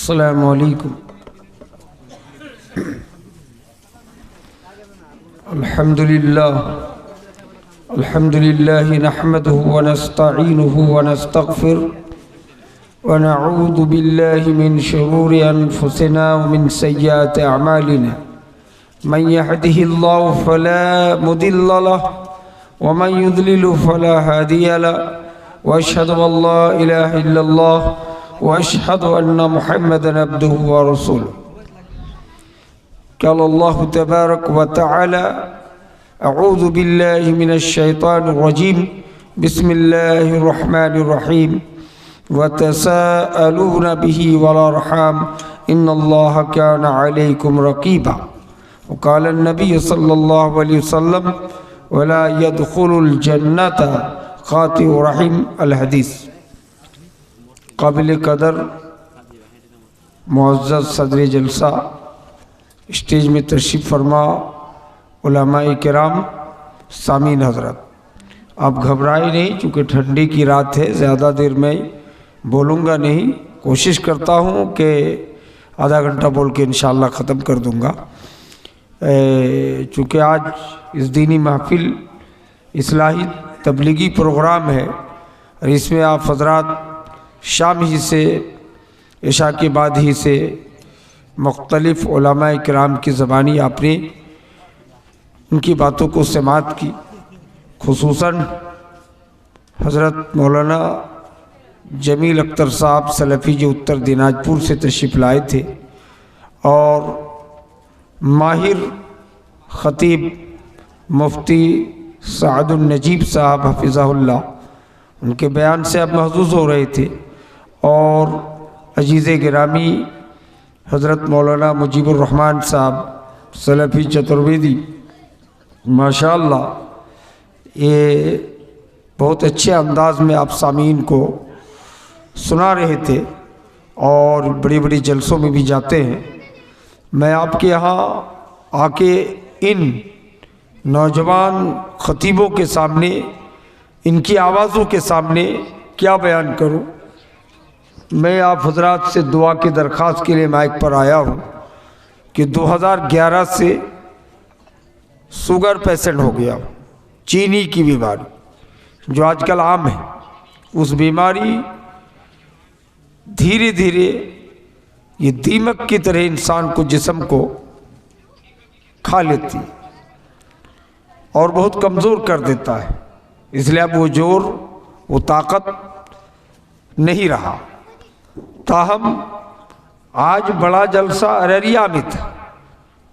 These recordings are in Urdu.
السلام علیکم۔ الحمد للہ نحمدہ ونستعینہ ونستغفر ونعوذ باللہ من شرور انفسنا ومن سیئات اعمالنا من يهده الله فلا مضل له ومن يضلل فلا هادي له واشهد ان لا اله الا الله واشهد ان محمدا عبده ورسوله۔ قال الله تبارك وتعالى: اعوذ بالله من الشيطان الرجيم، بسم الله الرحمن الرحيم، وتساءلون به والارحام ان الله كان عليكم رقيبا، وقال النبي صلى الله عليه وسلم: ولا يدخل الجنة قاطع رحم۔ الحدیث۔ قابل قدر معزز صدر جلسہ، اسٹیج میں تشریف فرما علماء کرام، سامعین حضرات، آپ گھبرائے نہیں، چونکہ ٹھنڈی کی رات ہے، زیادہ دیر میں بولوں گا نہیں، کوشش کرتا ہوں کہ آدھا گھنٹہ بول کے انشاءاللہ ختم کر دوں گا۔ چونکہ آج اس دینی محفل اصلاحی تبلیغی پروگرام ہے، اور اس میں آپ حضرات شام ہی سے، عشاء کے بعد ہی سے مختلف علماء کرام کی زبانی آپ نے ان کی باتوں کو سماعت کی، خصوصاً حضرت مولانا جمیل اختر صاحب سلفی جو اتر دیناجپور سے تشریف لائے تھے، اور ماہر خطیب مفتی سعد النجیب صاحب حفظہ اللہ، ان کے بیان سے اب محظوظ ہو رہے تھے، اور عزیز گرامی حضرت مولانا مجیب الرحمن صاحب سلفی چترویدی، ماشاءاللہ یہ بہت اچھے انداز میں آپ سامعین کو سنا رہے تھے، اور بڑی بڑی جلسوں میں بھی جاتے ہیں۔ میں آپ کے یہاں آ کے ان نوجوان خطیبوں کے سامنے، ان کی آوازوں کے سامنے کیا بیان کروں؟ میں آپ حضرات سے دعا کی درخواست کے لیے مائک پر آیا ہوں کہ 2011 سے شوگر پیشنٹ ہو گیا، چینی کی بیماری جو آج کل عام ہے، اس بیماری دھیرے دھیرے یہ دیمک کی طرح انسان کو، جسم کو کھا لیتی اور بہت کمزور کر دیتا ہے، اس لیے اب وہ زور، وہ طاقت نہیں رہا۔ تاہم آج بڑا جلسہ ارریہ میں تھا،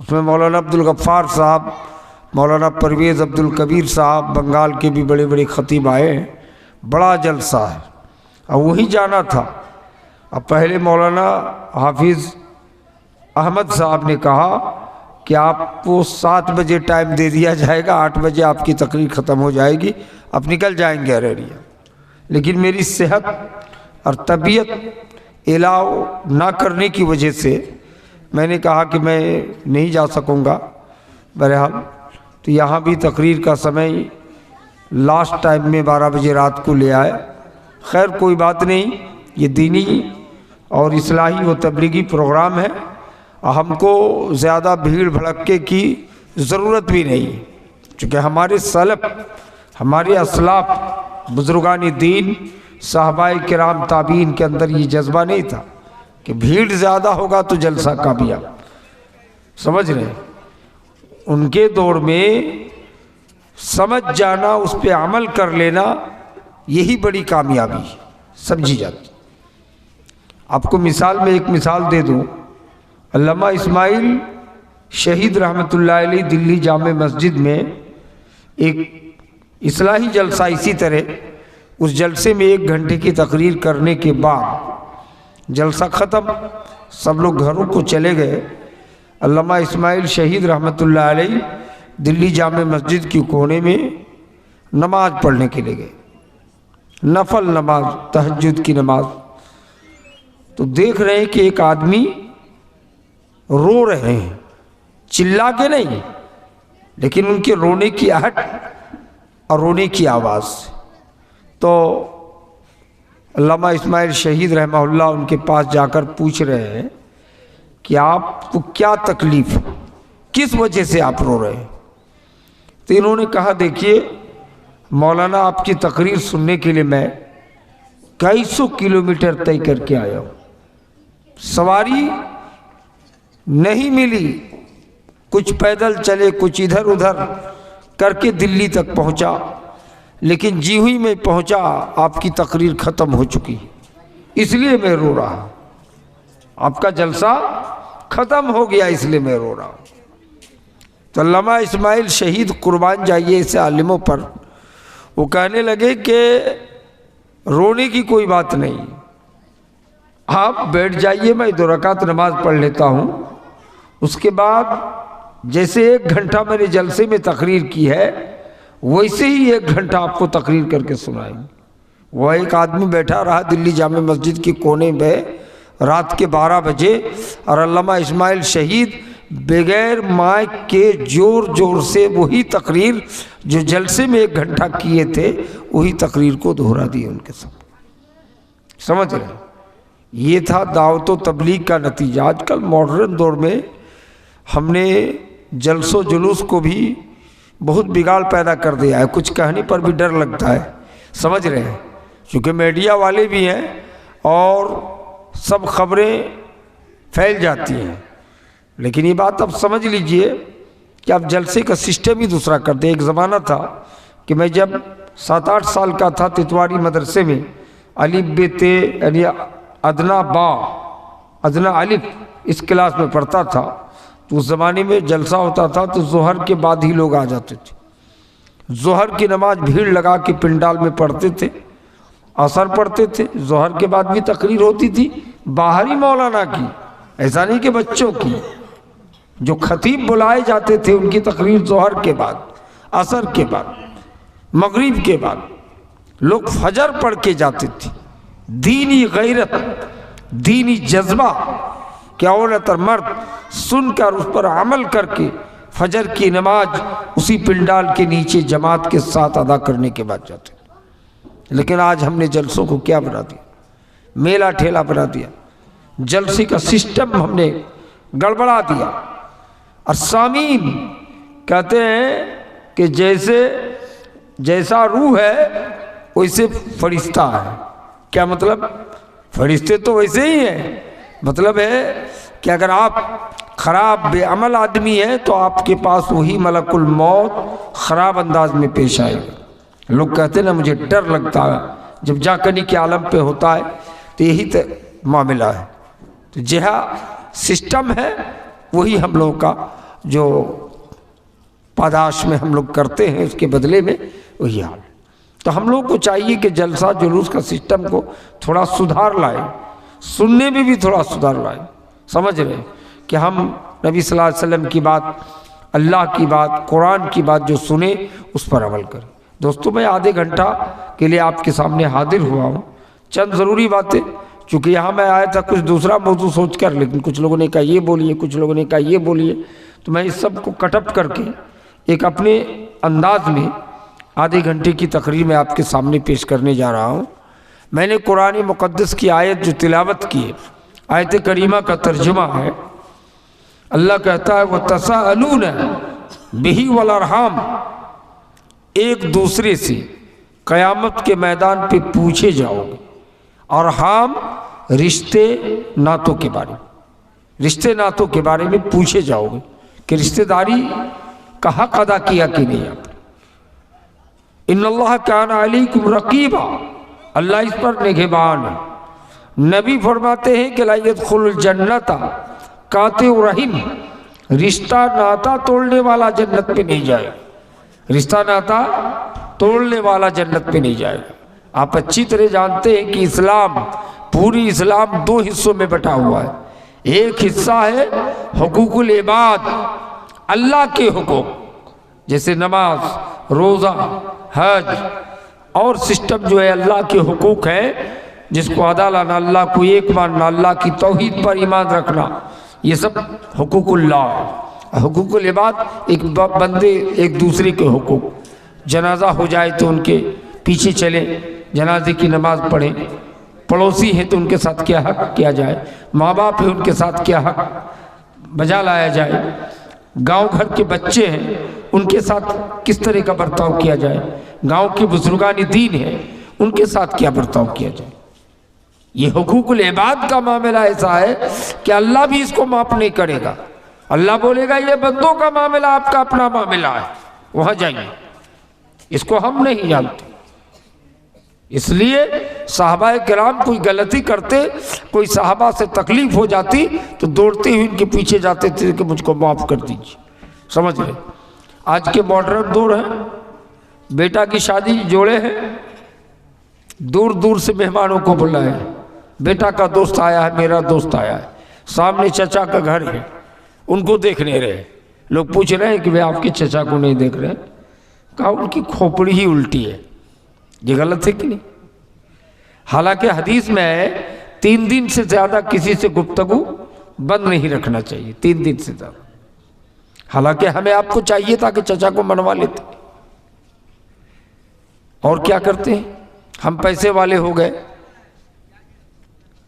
اس میں مولانا عبدالغفار صاحب، مولانا پرویز عبدالکبیر صاحب، بنگال کے بھی بڑے بڑے خطیب آئے ہیں، بڑا جلسہ ہے، اور وہیں جانا تھا۔ اب پہلے مولانا حافظ احمد صاحب نے کہا کہ آپ کو 7 بجے ٹائم دے دیا جائے گا، 8 بجے آپ کی تقریر ختم ہو جائے گی، آپ نکل جائیں گے ارریہ۔ لیکن میری صحت اور طبیعت الاؤ نہ کرنے کی وجہ سے میں نے کہا کہ میں نہیں جا سکوں گا۔ بہرحال تو یہاں بھی تقریر کا سمے لاسٹ ٹائم میں 12 بجے رات کو لے آئے۔ خیر کوئی بات نہیں، یہ دینی اور اصلاحی و تبلیغی پروگرام ہے، ہم کو زیادہ بھیڑ بھڑکے کی ضرورت بھی نہیں، چونکہ ہمارے سلف، ہمارے اسلاف، بزرگان دین، صحابہ کرام، تابعین کے اندر یہ جذبہ نہیں تھا کہ بھیڑ زیادہ ہوگا تو جلسہ کامیاب، سمجھ رہے ہیں؟ ان کے دور میں سمجھ جانا، اس پہ عمل کر لینا، یہی بڑی کامیابی سمجھی جاتی۔ آپ کو مثال میں ایک مثال دے دوں، علامہ اسماعیل شہید رحمۃ اللہ علیہ دلی جامع مسجد میں ایک اصلاحی جلسہ اسی طرح، اس جلسے میں 1 گھنٹے کی تقریر کرنے کے بعد جلسہ ختم، سب لوگ گھروں کو چلے گئے۔ علامہ اسماعیل شہید رحمۃ اللہ علیہ دلی جامع مسجد کی کونے میں نماز پڑھنے کے لیے گئے، نفل نماز، تہجد کی نماز۔ تو دیکھ رہے ہیں کہ ایک آدمی رو رہے ہیں، چلا کے نہیں، لیکن ان کے رونے کی آہٹ اور رونے کی آواز۔ تو علامہ اسماعیل شہید رحمہ اللہ ان کے پاس جا کر پوچھ رہے ہیں کہ آپ کو کیا تکلیف، کس وجہ سے آپ رو رہے ہیں؟ تو انہوں نے کہا دیکھیے مولانا آپ کی تقریر سننے کے لیے میں کئی سو کلومیٹر طے کر کے آیا ہوں، سواری نہیں ملی، کچھ پیدل چلے، کچھ ادھر ادھر کر کے دلی تک پہنچا، لیکن جی ہوئی میں پہنچا آپ کی تقریر ختم ہو چکی، اس لیے میں رو رہا، آپ کا جلسہ ختم ہو گیا اس لیے میں رو رہا ہوں۔ تو علامہ اسماعیل شہید قربان جائیے اس عالموں پر، وہ کہنے لگے کہ رونے کی کوئی بات نہیں، آپ بیٹھ جائیے، میں 2 رکعت نماز پڑھ لیتا ہوں، اس کے بعد جیسے 1 گھنٹہ میں نے جلسے میں تقریر کی ہے ویسے ہی 1 گھنٹہ آپ کو تقریر کر کے سنائیں گے۔ وہ ایک آدمی بیٹھا رہا دلی جامع مسجد کے کونے میں رات کے 12 بجے، اور علامہ اسماعیل شہید بغیر مائک کے زور سے وہی تقریر جو جلسے میں 1 گھنٹہ کیے تھے وہی تقریر کو دہرا دی ان کے سامنے۔ سمجھ رہے ہیں؟ یہ تھا دعوت و تبلیغ کا نتیجہ۔ آج کل ماڈرن دور میں ہم نے جلس و جلوس کو بھی بہت بگاڑ پیدا کر دیا ہے، کچھ کہنے پر بھی ڈر لگتا ہے، سمجھ رہے ہیں؟ کیونکہ میڈیا والے بھی ہیں اور سب خبریں پھیل جاتی ہیں، لیکن یہ بات اب سمجھ لیجئے کہ اب جلسے کا سسٹم ہی دوسرا کر دے۔ ایک زمانہ تھا کہ میں جب 7-8 سال کا تھا تتواری مدرسے میں الف ب ت یعنی ادنا با ادنا الف اس کلاس میں پڑھتا تھا، تو اس زمانے میں جلسہ ہوتا تھا تو ظہر کے بعد ہی لوگ آ جاتے تھے، ظہر کی نماز بھیڑ لگا کے پنڈال میں پڑھتے تھے، عصر پڑھتے تھے، ظہر کے بعد بھی تقریر ہوتی تھی باہری مولانا کی، ایسا نہیں کہ بچوں کی۔ جو خطیب بلائے جاتے تھے ان کی تقریر ظہر کے بعد، عصر کے بعد، مغرب کے بعد، لوگ فجر پڑھ کے جاتے تھے۔ دینی غیرت، دینی جذبہ کہ عورت اور مرد سن کر اس پر عمل کر کے فجر کی نماز اسی پنڈال کے نیچے جماعت کے ساتھ ادا کرنے کے بعد جاتے ہیں۔ لیکن آج ہم نے جلسوں کو کیا بنا دیا؟ میلہ ٹھیلا بنا دیا، جلسے کا سسٹم ہم نے گڑبڑا دیا۔ اور سامعین کہتے ہیں کہ جیسا روح ہے ویسے فرشتہ ہے۔ کیا مطلب؟ فرشتے تو ویسے ہی ہیں، مطلب ہے کہ اگر آپ خراب بے عمل آدمی ہیں تو آپ کے پاس وہی ملک الموت خراب انداز میں پیش آئے گا۔ لوگ کہتے ہیں نا مجھے ڈر لگتا ہے جب جاکنی کے عالم پہ ہوتا ہے، تو یہی معاملہ ہے۔ تو جہاں سسٹم ہے وہی ہم لوگوں کا جو پاداش میں ہم لوگ کرتے ہیں اس کے بدلے میں وہی حال ہے۔ تو ہم لوگوں کو چاہیے کہ جلسہ جلوس کا سسٹم کو تھوڑا سدھار لائیں، سننے میں بھی تھوڑا سدھار لائیں۔ سمجھ رہے ہیں کہ ہم نبی صلی اللہ علیہ وسلم کی بات، اللہ کی بات، قرآن کی بات جو سنیں اس پر عمل کریں۔ دوستو میں آدھے گھنٹہ کے لیے آپ کے سامنے حاضر ہوا ہوں، چند ضروری باتیں، چونکہ یہاں میں آیا تھا کچھ دوسرا موضوع سوچ کر، لیکن کچھ لوگوں نے کہا یہ بولیے، کچھ لوگوں نے کہا یہ بولیے، تو میں اس سب کو کٹ اپ کر کے ایک اپنے انداز میں آدھے گھنٹے کی تقریر میں آپ کے سامنے پیش کرنے جا رہا ہوں۔ میں نے قرآن مقدس کی آیت جو تلاوت کی ہے، آیت کریمہ کا ترجمہ ہے۔ اللہ کہتا ہے وَتَسَأَلُونَ بِهِ وَالْأَرْحَامَ، ایک دوسرے سے قیامت کے میدان پہ پوچھے جاؤ گے۔ ارحام رشتے ناتوں کے بارے میں، رشتے ناتوں کے بارے میں پوچھے جاؤ گے کہ رشتہ داری کا حق ادا کیا کہ نہیں آپ نے۔ ان اللہ کان علیکم رقیبا، اللہ اس پر نگہبان ہے۔ نبی فرماتے ہیں کہ لا يدخل الجنت قاطع رحم، رشتہ ناتا توڑنے والا جنت پہ نہیں جائے، رشتہ ناتا توڑنے والا جنت پہ نہیں جائے گا۔ آپ اچھی طرح جانتے ہیں کہ اسلام، پوری اسلام 2 حصوں میں بٹا ہوا ہے۔ ایک حصہ ہے حقوق العباد، اللہ کے حقوق، جیسے نماز، روزہ، حج، اور سسٹم جو ہے اللہ کے حقوق ہے، جس کو ادا لانا، اللہ کو ایک ماننا، اللہ کی توحید پر ایمان رکھنا، یہ سب حقوق اللہ ہے۔ حقوق العباد ایک بندے ایک دوسرے کے حقوق، جنازہ ہو جائے تو ان کے پیچھے چلیں، جنازے کی نماز پڑھیں، پڑوسی ہیں تو ان کے ساتھ کیا حق کیا جائے، ماں باپ ہیں ان کے ساتھ کیا حق بجا لایا جائے، گاؤں گھر کے بچے ہیں ان کے ساتھ کس طرح کا برتاؤ کیا جائے، گاؤں کے بزرگان دین ہیں ان کے ساتھ کیا برتاؤ کیا جائے۔ یہ حقوق العباد کا معاملہ ایسا ہے کہ اللہ بھی اس کو معاف نہیں کرے گا۔ اللہ بولے گا یہ بندوں کا معاملہ، آپ کا اپنا معاملہ ہے، وہاں جائیے، اس کو ہم نہیں جانتے۔ اس لیے صحابہ کرام کوئی غلطی کرتے، کوئی صحابہ سے تکلیف ہو جاتی تو دوڑتے ہوئے ان کے پیچھے جاتے تھے کہ مجھ کو معاف کر دیجیے، سمجھ گئے۔ آج کے ماڈرن دور ہیں، بیٹا کی شادی جوڑے ہیں، دور دور سے مہمانوں کو بلائے، بیٹا کا دوست آیا ہے، میرا دوست آیا ہے، سامنے چچا کا گھر ہے، ان کو دیکھ نہیں رہے، لوگ پوچھ رہے ہیں کہ بھئی آپ کے چچا کو نہیں دیکھ رہے، کہا ان کی کھوپڑی ہی الٹی ہے۔ یہ غلط ہے کہ نہیں؟ حالانکہ حدیث میں ہے 3 دن سے زیادہ کسی سے گفتگو بند نہیں رکھنا چاہیے، 3 دن سے زیادہ۔ حالانکہ ہمیں آپ کو چاہیے تھا کہ چچا کو منوا لیتے، اور کیا کرتے ہیں ہم؟ پیسے والے ہو گئے،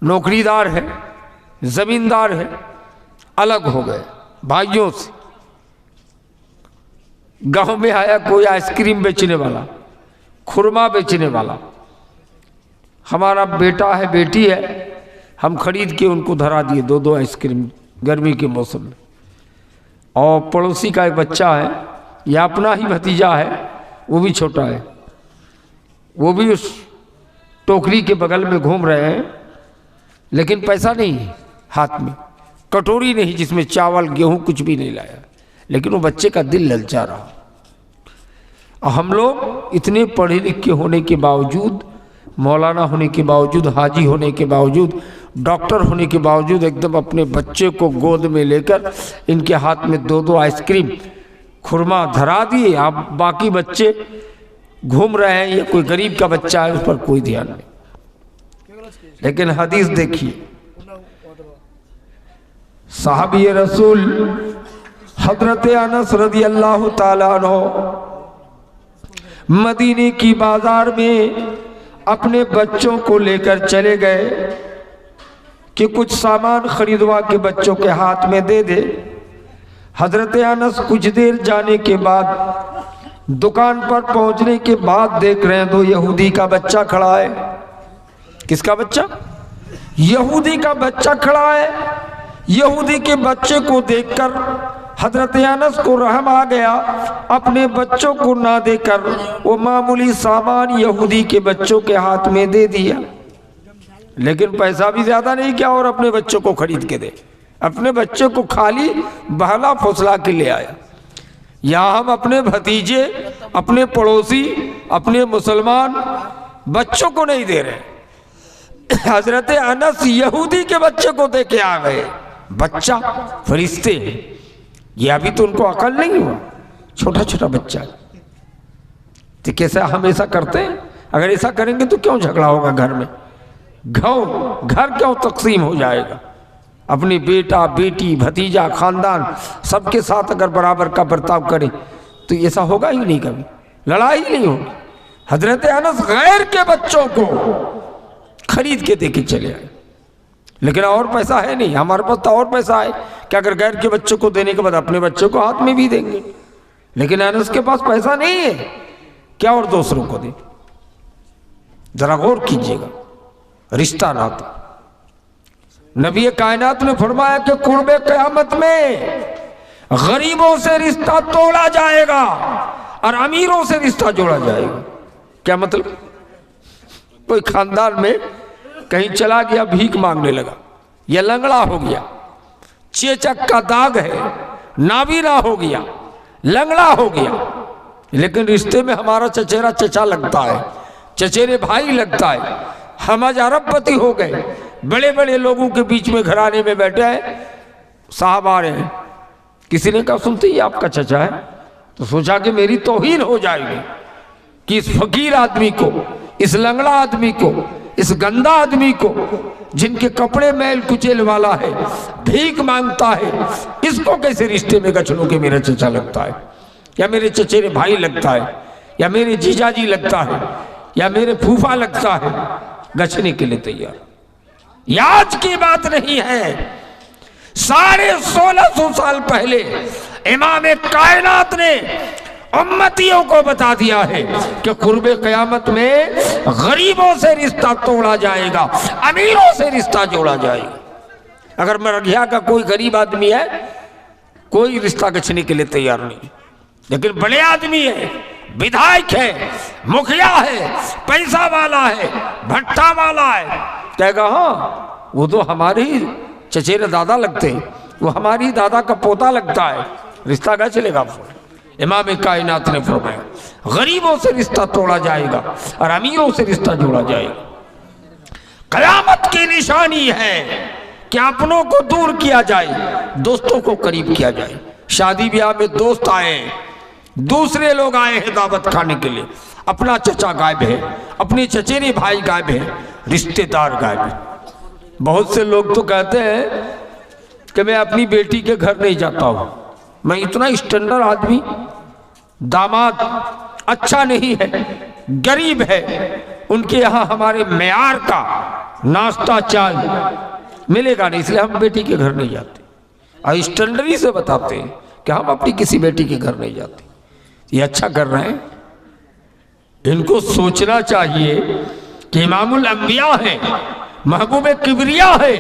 نوکری دار ہیں، زمیندار ہیں، الگ ہو گئے بھائیوں سے۔ گاؤں میں آیا کوئی آئس کریم بیچنے والا، خرما بیچنے والا، ہمارا بیٹا ہے بیٹی ہے، ہم خرید کے ان کو دھرا دیے 2 آئس کریم گرمی کے موسم میں۔ اور پڑوسی کا ایک بچہ ہے یا اپنا ہی بھتیجا ہے، وہ بھی چھوٹا ہے، وہ بھی اس ٹوکری کے بغل میں گھوم رہے ہیں، لیکن پیسہ نہیں ہے ہاتھ میں، کٹوری نہیں جس میں چاول گیہوں کچھ بھی نہیں لایا، لیکن وہ بچے کا دل للچا رہا۔ اور ہم لوگ اتنے پڑھے لکھے ہونے کے باوجود، مولانا ہونے کے باوجود، حاجی ہونے کے باوجود، ڈاکٹر ہونے کے باوجود ایک دم اپنے بچے کو گود میں لے کر ان کے ہاتھ میں 2 آئس کریم خرما دھرا دیے، آپ باقی بچے گھوم رہے ہیں، یہ کوئی غریب کا بچہ ہے اس پر کوئی دھیان نہیں۔ لیکن حدیث دیکھیے، صحابی رسول حضرت انس رضی اللہ تعالیٰ عنہ مدینے کی بازار میں اپنے بچوں کو لے کر چلے گئے کہ کچھ سامان خریدوا کے بچوں کے ہاتھ میں دے دے۔ حضرت انس کچھ دیر جانے کے بعد دکان پر پہنچنے کے بعد دیکھ رہے ہیں 2 یہودی کا بچہ کھڑا ہے۔ کس کا بچہ؟ یہودی کا بچہ کھڑا ہے۔ یہودی کے بچے کو دیکھ کر حضرت انس کو رحم آ گیا، اپنے بچوں کو نہ دے کر وہ معمولی سامان یہودی کے بچوں کے ہاتھ میں دے دیا، لیکن پیسہ بھی زیادہ نہیں کیا اور اپنے بچوں کو خرید کے دے، اپنے بچوں کو خالی بہلا پھسلا کے لے آیا۔ یہاں ہم اپنے بھتیجے، اپنے پڑوسی، اپنے مسلمان بچوں کو نہیں دے رہے، حضرت انس یہودی کے بچے کو دے کے آ گئے۔ بچہ فرشتے ہیں، یہ ابھی تو ان کو عقل نہیں ہوا، چھوٹا چھوٹا بچہ ہے۔ تو کیسے ہم ایسا کرتے ہیں؟ اگر ایسا کریں گے تو کیوں جھگڑا ہوگا گھر میں؟ گھر کیوں تقسیم ہو جائے گا؟ اپنی بیٹا بیٹی بھتیجا خاندان سب کے ساتھ اگر برابر کا برتاؤ کریں تو ایسا ہوگا ہی نہیں، کبھی لڑائی نہیں ہوگی۔ حضرت انس غیر کے بچوں کو خرید کے دے کے چلے آئے، لیکن اور پیسہ ہے نہیں، ہمارے پاس تو اور پیسہ ہے کہ اگر غیر کے بچوں کو دینے کے بعد اپنے بچوں کو ہاتھ میں بھی دیں گے، لیکن انس کے پاس پیسہ نہیں ہے، کیا اور دوسروں کو دیں؟ ذرا غور کیجئے گا، رشتہ ناتا۔ نبی کائنات نے فرمایا کہ قرب قیامت میں غریبوں سے رشتہ توڑا جائے گا اور امیروں سے رشتہ جوڑا جائے گا۔ کیا مطلب؟ کوئی خاندان میں کہیں چلا گیا، بھیک مانگنے لگا، یا لنگڑا ہو گیا، چیچک کا داغ ہے، نابینا ہو گیا، لنگڑا ہو گیا، لیکن رشتے میں ہمارا چچیرا چچا لگتا ہے، چچیرے بھائی لگتا ہے، ہم آج ارب پتی ہو گئے، بڑے بڑے لوگوں کے بیچ میں گھرانے میں بیٹھے ہیں، صاحب آ رہے ہیں، کسی نے کہا سنتے یہ آپ کا چچا ہے، تو سوچا کہ میری توہین ہو جائے گی کہ اس فقیر آدمی کو، اس لنگڑا آدمی کو، اس گندا آدمی کو، جن کے کپڑے میل کچیل والا ہے، بھیک مانگتا ہے، اس کو کیسے رشتے میں گچھلوں کے میرا چچا لگتا ہے، یا میرے چچیرے بھائی لگتا ہے، یا میرے جیجا جی لگتا ہے، یا میرے پھوفا لگتا ہے، گچھنے کے لیے تیار. یہ آج کی بات نہیں ہے. 1650 سال پہلے امام کائنات نے امتیوں کو بتا دیا ہے کہ قرب قیامت میں غریبوں سے رشتہ توڑا جائے گا، امیروں سے رشتہ جوڑا جائے گا. اگر مرگھیا کا کوئی غریب آدمی ہے کوئی رشتہ گچھنے کے لیے تیار نہیں، لیکن بڑے آدمی ہے، بدھائک ہے، مکھیا ہے، پیسہ والا ہے، بھٹا والا ہے، کہے گا ہاں وہ تو ہمارے ہی چچیرے دادا لگتے ہیں، وہ ہماری دادا کا پوتا لگتا ہے، رشتہ کیا چلے گا. امام کائنات نے فرمایا غریبوں سے رشتہ توڑا جائے گا اور امیروں سے رشتہ جوڑا جائے گا. قیامت کی نشانی ہے کہ اپنوں کو دور کیا جائے، دوستوں کو قریب کیا جائے. شادی بیاہ میں دوست آئے ہیں، دوسرے لوگ آئے ہیں دعوت کھانے کے لیے، اپنا چچا غائب ہے، اپنے چچیرے بھائی غائب ہیں، رشتہ دار غائب ہیں. بہت سے لوگ تو کہتے ہیں کہ میں اپنی بیٹی کے گھر نہیں جاتا ہوں، میں اتنا اسٹینڈرڈ آدمی، داماد اچھا نہیں ہے، غریب ہے، ان کے یہاں ہمارے معیار کا ناشتہ چائے ملے گا نہیں، اس لیے ہم بیٹی کے گھر نہیں جاتے. اور اسٹینڈرڈی سے بتاتے ہیں کہ ہم اپنی کسی بیٹی کے گھر نہیں جاتے. یہ اچھا کر رہے ہیں. ان کو سوچنا چاہیے کہ امام الانبیاء ہیں، محبوب کبریا ہے،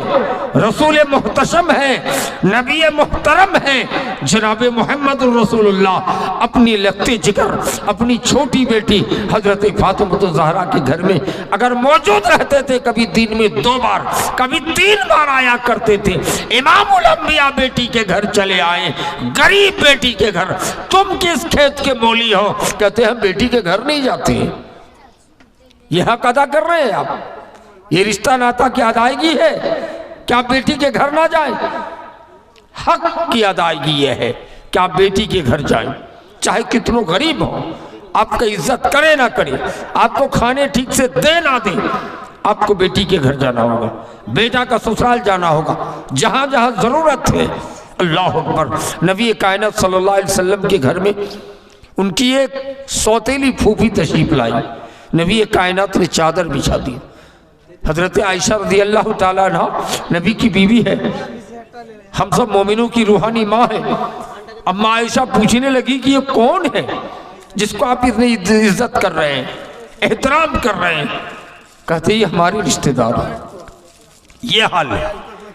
رسول محتشم ہے، نبی محترم ہے، جناب محمد رسول اللہ اپنی لگتے جگر اپنی چھوٹی بیٹی حضرت فاطمہ الزہرا کے گھر میں اگر موجود رہتے تھے، کبھی دن میں 2 بار کبھی 3 بار آیا کرتے تھے. امام الانبیاء بیٹی کے گھر چلے آئے، غریب بیٹی کے گھر. تم کس کھیت کے مولی ہو؟ کہتے ہیں ہم بیٹی کے گھر نہیں جاتے. یہ حق ادا کر رہے ہیں آپ. یہ رشتہ ناتا کی ادائیگی ہے کہ آپ بیٹی کے گھر نہ جائیں. حق کی ادائیگی یہ ہے کہ آپ بیٹی کے گھر جائیں، چاہے کتنوں غریب ہو، آپ کا عزت کرے نہ کرے، آپ کو کھانے ٹھیک سے دے نہ دے، آپ کو بیٹی کے گھر جانا ہوگا، بیٹا کا سسرال جانا ہوگا، جہاں جہاں ضرورت ہے. اللہ اکبر. نبی کائنات صلی اللہ علیہ وسلم کے گھر میں ان کی ایک سوتیلی پھوپھی تشریف لائی. نبی کائنات نے چادر بچھا دی. حضرت عائشہ رضی اللہ تعالیٰ عنہ نبی کی بیوی ہے، ہم سب مومنوں کی روحانی ماں ہے. اما عائشہ پوچھنے لگی کہ یہ کون ہے جس کو آپ اتنی عزت کر رہے ہیں، احترام کر رہے ہیں؟ کہتے یہ ہماری رشتہ دار ہے. یہ حال ہے.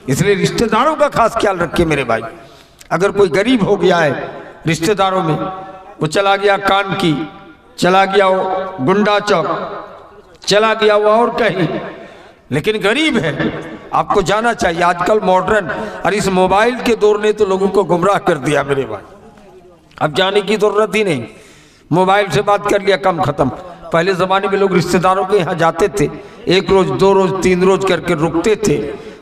اس لیے رشتہ داروں کا خاص خیال رکھے میرے بھائی. اگر کوئی غریب ہو گیا ہے رشتہ داروں میں، وہ چلا گیا کان کی، چلا گیا وہ گنڈا چوک، چلا گیا وہ اور کہیں، لیکن غریب ہے، آپ کو جانا چاہیے. آج کل ماڈرن اور اس موبائل کے دور نے تو لوگوں کو گمراہ کر دیا میرے بھائی. اب جانے کی ضرورت ہی نہیں، موبائل سے بات کر لیا، کم ختم. پہلے زمانے میں لوگ رشتہ داروں کے یہاں جاتے تھے، 1 روز 2 روز 3 روز کر کے رکتے تھے.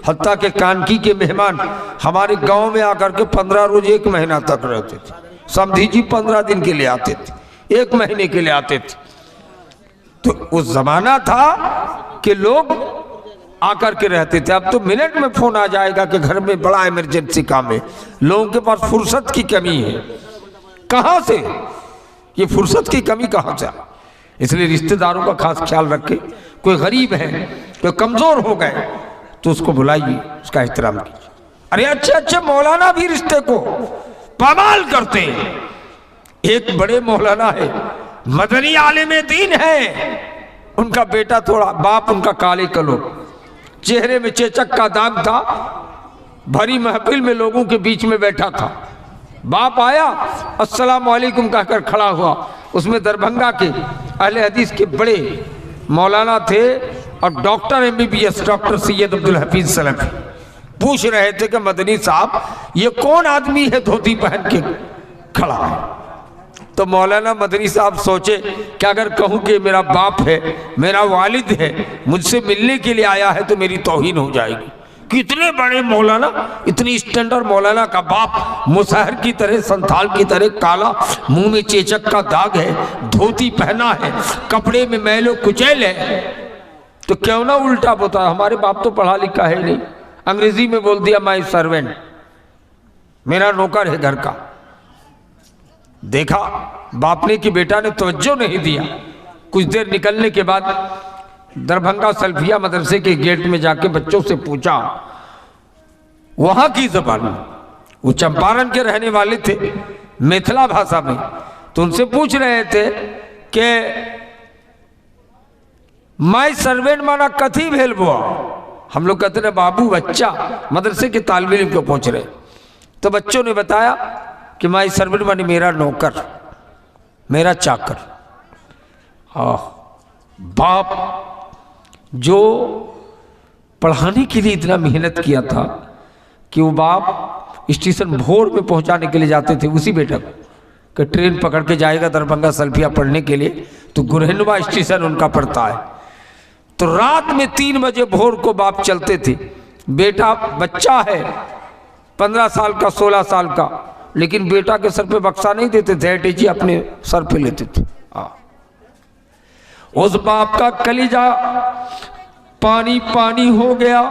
حتیٰ کہ کانکی کے مہمان ہمارے گاؤں میں آ کر کے 15 روز 1 مہینہ تک رہتے تھے. سمجھی جی 15 دن کے لیے آتے تھے، 1 مہینے کے لیے آتے تھے. تو اس زمانہ تھا کہ لوگ آ کر کے رہتے تھے. اب تو منٹ میں فون آ جائے گا کہ گھر میں بڑا ایمرجنسی کام ہے. لوگوں کے پاس فرصت کی کمی ہے. کہاں سے یہ فرصت کی کمی کہاں سے؟ اس لیے رشتہ داروں کا خاص خیال رکھے. کوئی غریب ہے، کوئی کمزور ہو گئے تو اس کو بلائیے، اس کا احترام کیجیے. ارے اچھے اچھے مولانا بھی رشتے کو پامال کرتے ہیں. ایک بڑے مولانا ہے، مدنی عالم دین ہے، ان کا بیٹا تھوڑا، باپ ان کا کالے کلو، چہرے میں چیچک کا داغ تھا، بھری محفل میں لوگوں کے بیچ میں بیٹھا تھا. باپ آیا، السلام علیکم کہہ کر کھڑا ہوا. اس میں دربھنگا کے اہل حدیث کے بڑے مولانا تھے اور ڈاکٹر MBBS ڈاکٹر سید عبدالحفیظ سلفی. پوچھ رہے تھے کہ مدنی صاحب یہ کون آدمی ہے دھوتی پہن کے کھڑا ہے؟ تو مولانا مدنی صاحب سوچے کہ اگر کہوں کہ میرا باپ ہے، میرا والد ہے، مجھ سے ملنے کے لیے آیا ہے تو میری توہین ہو جائے گی. کتنے بڑے مولانا، اتنی اسٹینڈرڈ مولانا کا باپ مسحر کی طرح، سنتھال کی طرح کالا، منہ میں چیچک کا داغ ہے، دھوتی پہنا ہے، کپڑے میں میل و کچیل ہے. تو کیوں نہ الٹا بتا، ہمارے باپ تو پڑھا لکھا ہے نہیں، انگریزی میں بول دیا مائی سرونٹ، میرا نوکر ہے گھر کا. دیکھا باپ نے کہ بیٹا نے توجہ نہیں دیا. کچھ دیر نکلنے کے بعد دربھنگا سلفیہ مدرسے کے گیٹ میں جا کے بچوں سے پوچھا وہاں کی زبان میں، وہ چمپارن کے رہنے والے تھے، میتھلا بھاشا میں، تو ان سے پوچھ رہے تھے کہ مائی سروینٹ مانا کتھی بھیل بوا، ہم لوگ کہتے ہیں بابو بچہ، مدرسے کے طالب علم کو پوچھ رہے، تو بچوں نے بتایا کہ مائی سروینٹ مانے میرا نوکر، میرا چاکر۔ باپ جو پڑھانے کے لیے اتنا محنت کیا تھا کہ وہ باپ اسٹیشن بھور میں پہنچانے کے لیے جاتے تھے اسی بیٹا کو، کہ ٹرین پکڑ کے جائے گا دربھنگا سلفیہ پڑھنے کے لیے، تو گرہنوا اسٹیشن ان کا پڑتا ہے، تو رات میں 3 بجے بھور کو باپ چلتے تھے، بیٹا بچہ ہے 15 سال کا 16 سال کا، لیکن بیٹا کے سر پہ بکسا نہیں دیتے تھے، اٹیچی اپنے سر پہ لیتے تھے۔ اس باپ کا کلیجہ پانی پانی ہو گیا،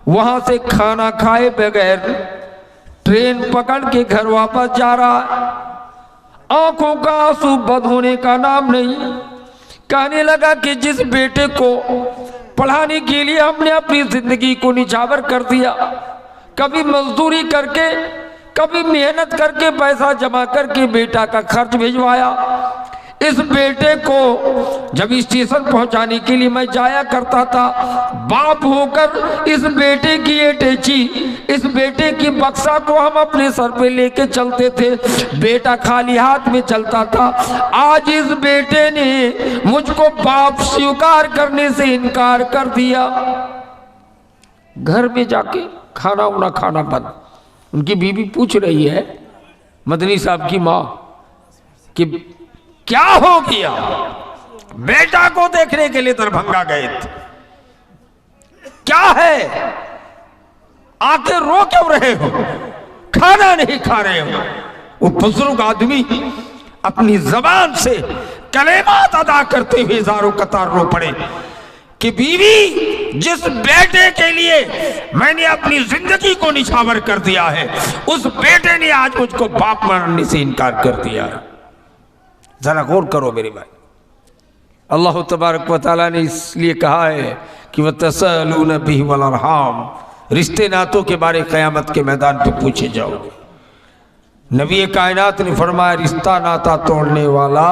وہاں سے کھانا کھائے بغیر ٹرین پکڑ کے گھر واپس جا رہا ہے، آنکھوں کا آنسو بند ہونے کا نام نہیں۔ کہنے لگا کہ جس بیٹے کو پڑھانے کے لیے ہم نے اپنی زندگی کو نچھاور کر دیا، کبھی مزدوری کر کے کبھی محنت کر کے پیسہ جمع کر کے بیٹا کا خرچ بھیجوایا، اس بیٹے کو جب اسٹیشن پہنچانے کے لیے میں جایا کرتا تھا، باپ ہو کر اس بیٹے کی اٹیچی، اس بیٹے کی بکسا کو ہم اپنے سر پہ لے کے چلتے تھے، بیٹا خالی ہاتھ میں چلتا تھا۔ آج اس بیٹے نے مجھ کو باپ سویکار کرنے سے انکار کر دیا، گھر میں جا کے کھانا وانا کھانا بند۔ ان کی بیوی پوچھ رہی ہے مدنی صاحب کی ماں کہ کیا ہو گیا؟ بیٹا کو دیکھنے کے لیے دربھنگا گئے تھے، کیا ہے؟ آ کے رو کیوں رہے ہو؟ کھانا نہیں کھا رہے ہو؟ وہ بزرگ آدمی اپنی زبان سے کلمات ادا کرتے ہوئے زاروں قطار رو پڑے کہ بیوی، جس بیٹے کے لیے میں نے اپنی زندگی کو نچھاور کر دیا ہے، اس بیٹے نے آج مجھ کو باپ ماننے سے انکار کر دیا ہے۔ ذرا غور کرو میرے بھائی، اللہ تبارک و تعالیٰ نے اس لیے کہا ہے کہ وَتَسَأَلُونَ بِهِ وَالْأَرْحَامَ، رشتے ناتوں کے بارے قیامت کے میدان پہ پوچھے جاؤ گے۔ نبی کائنات نے فرمایا رشتہ ناتا توڑنے والا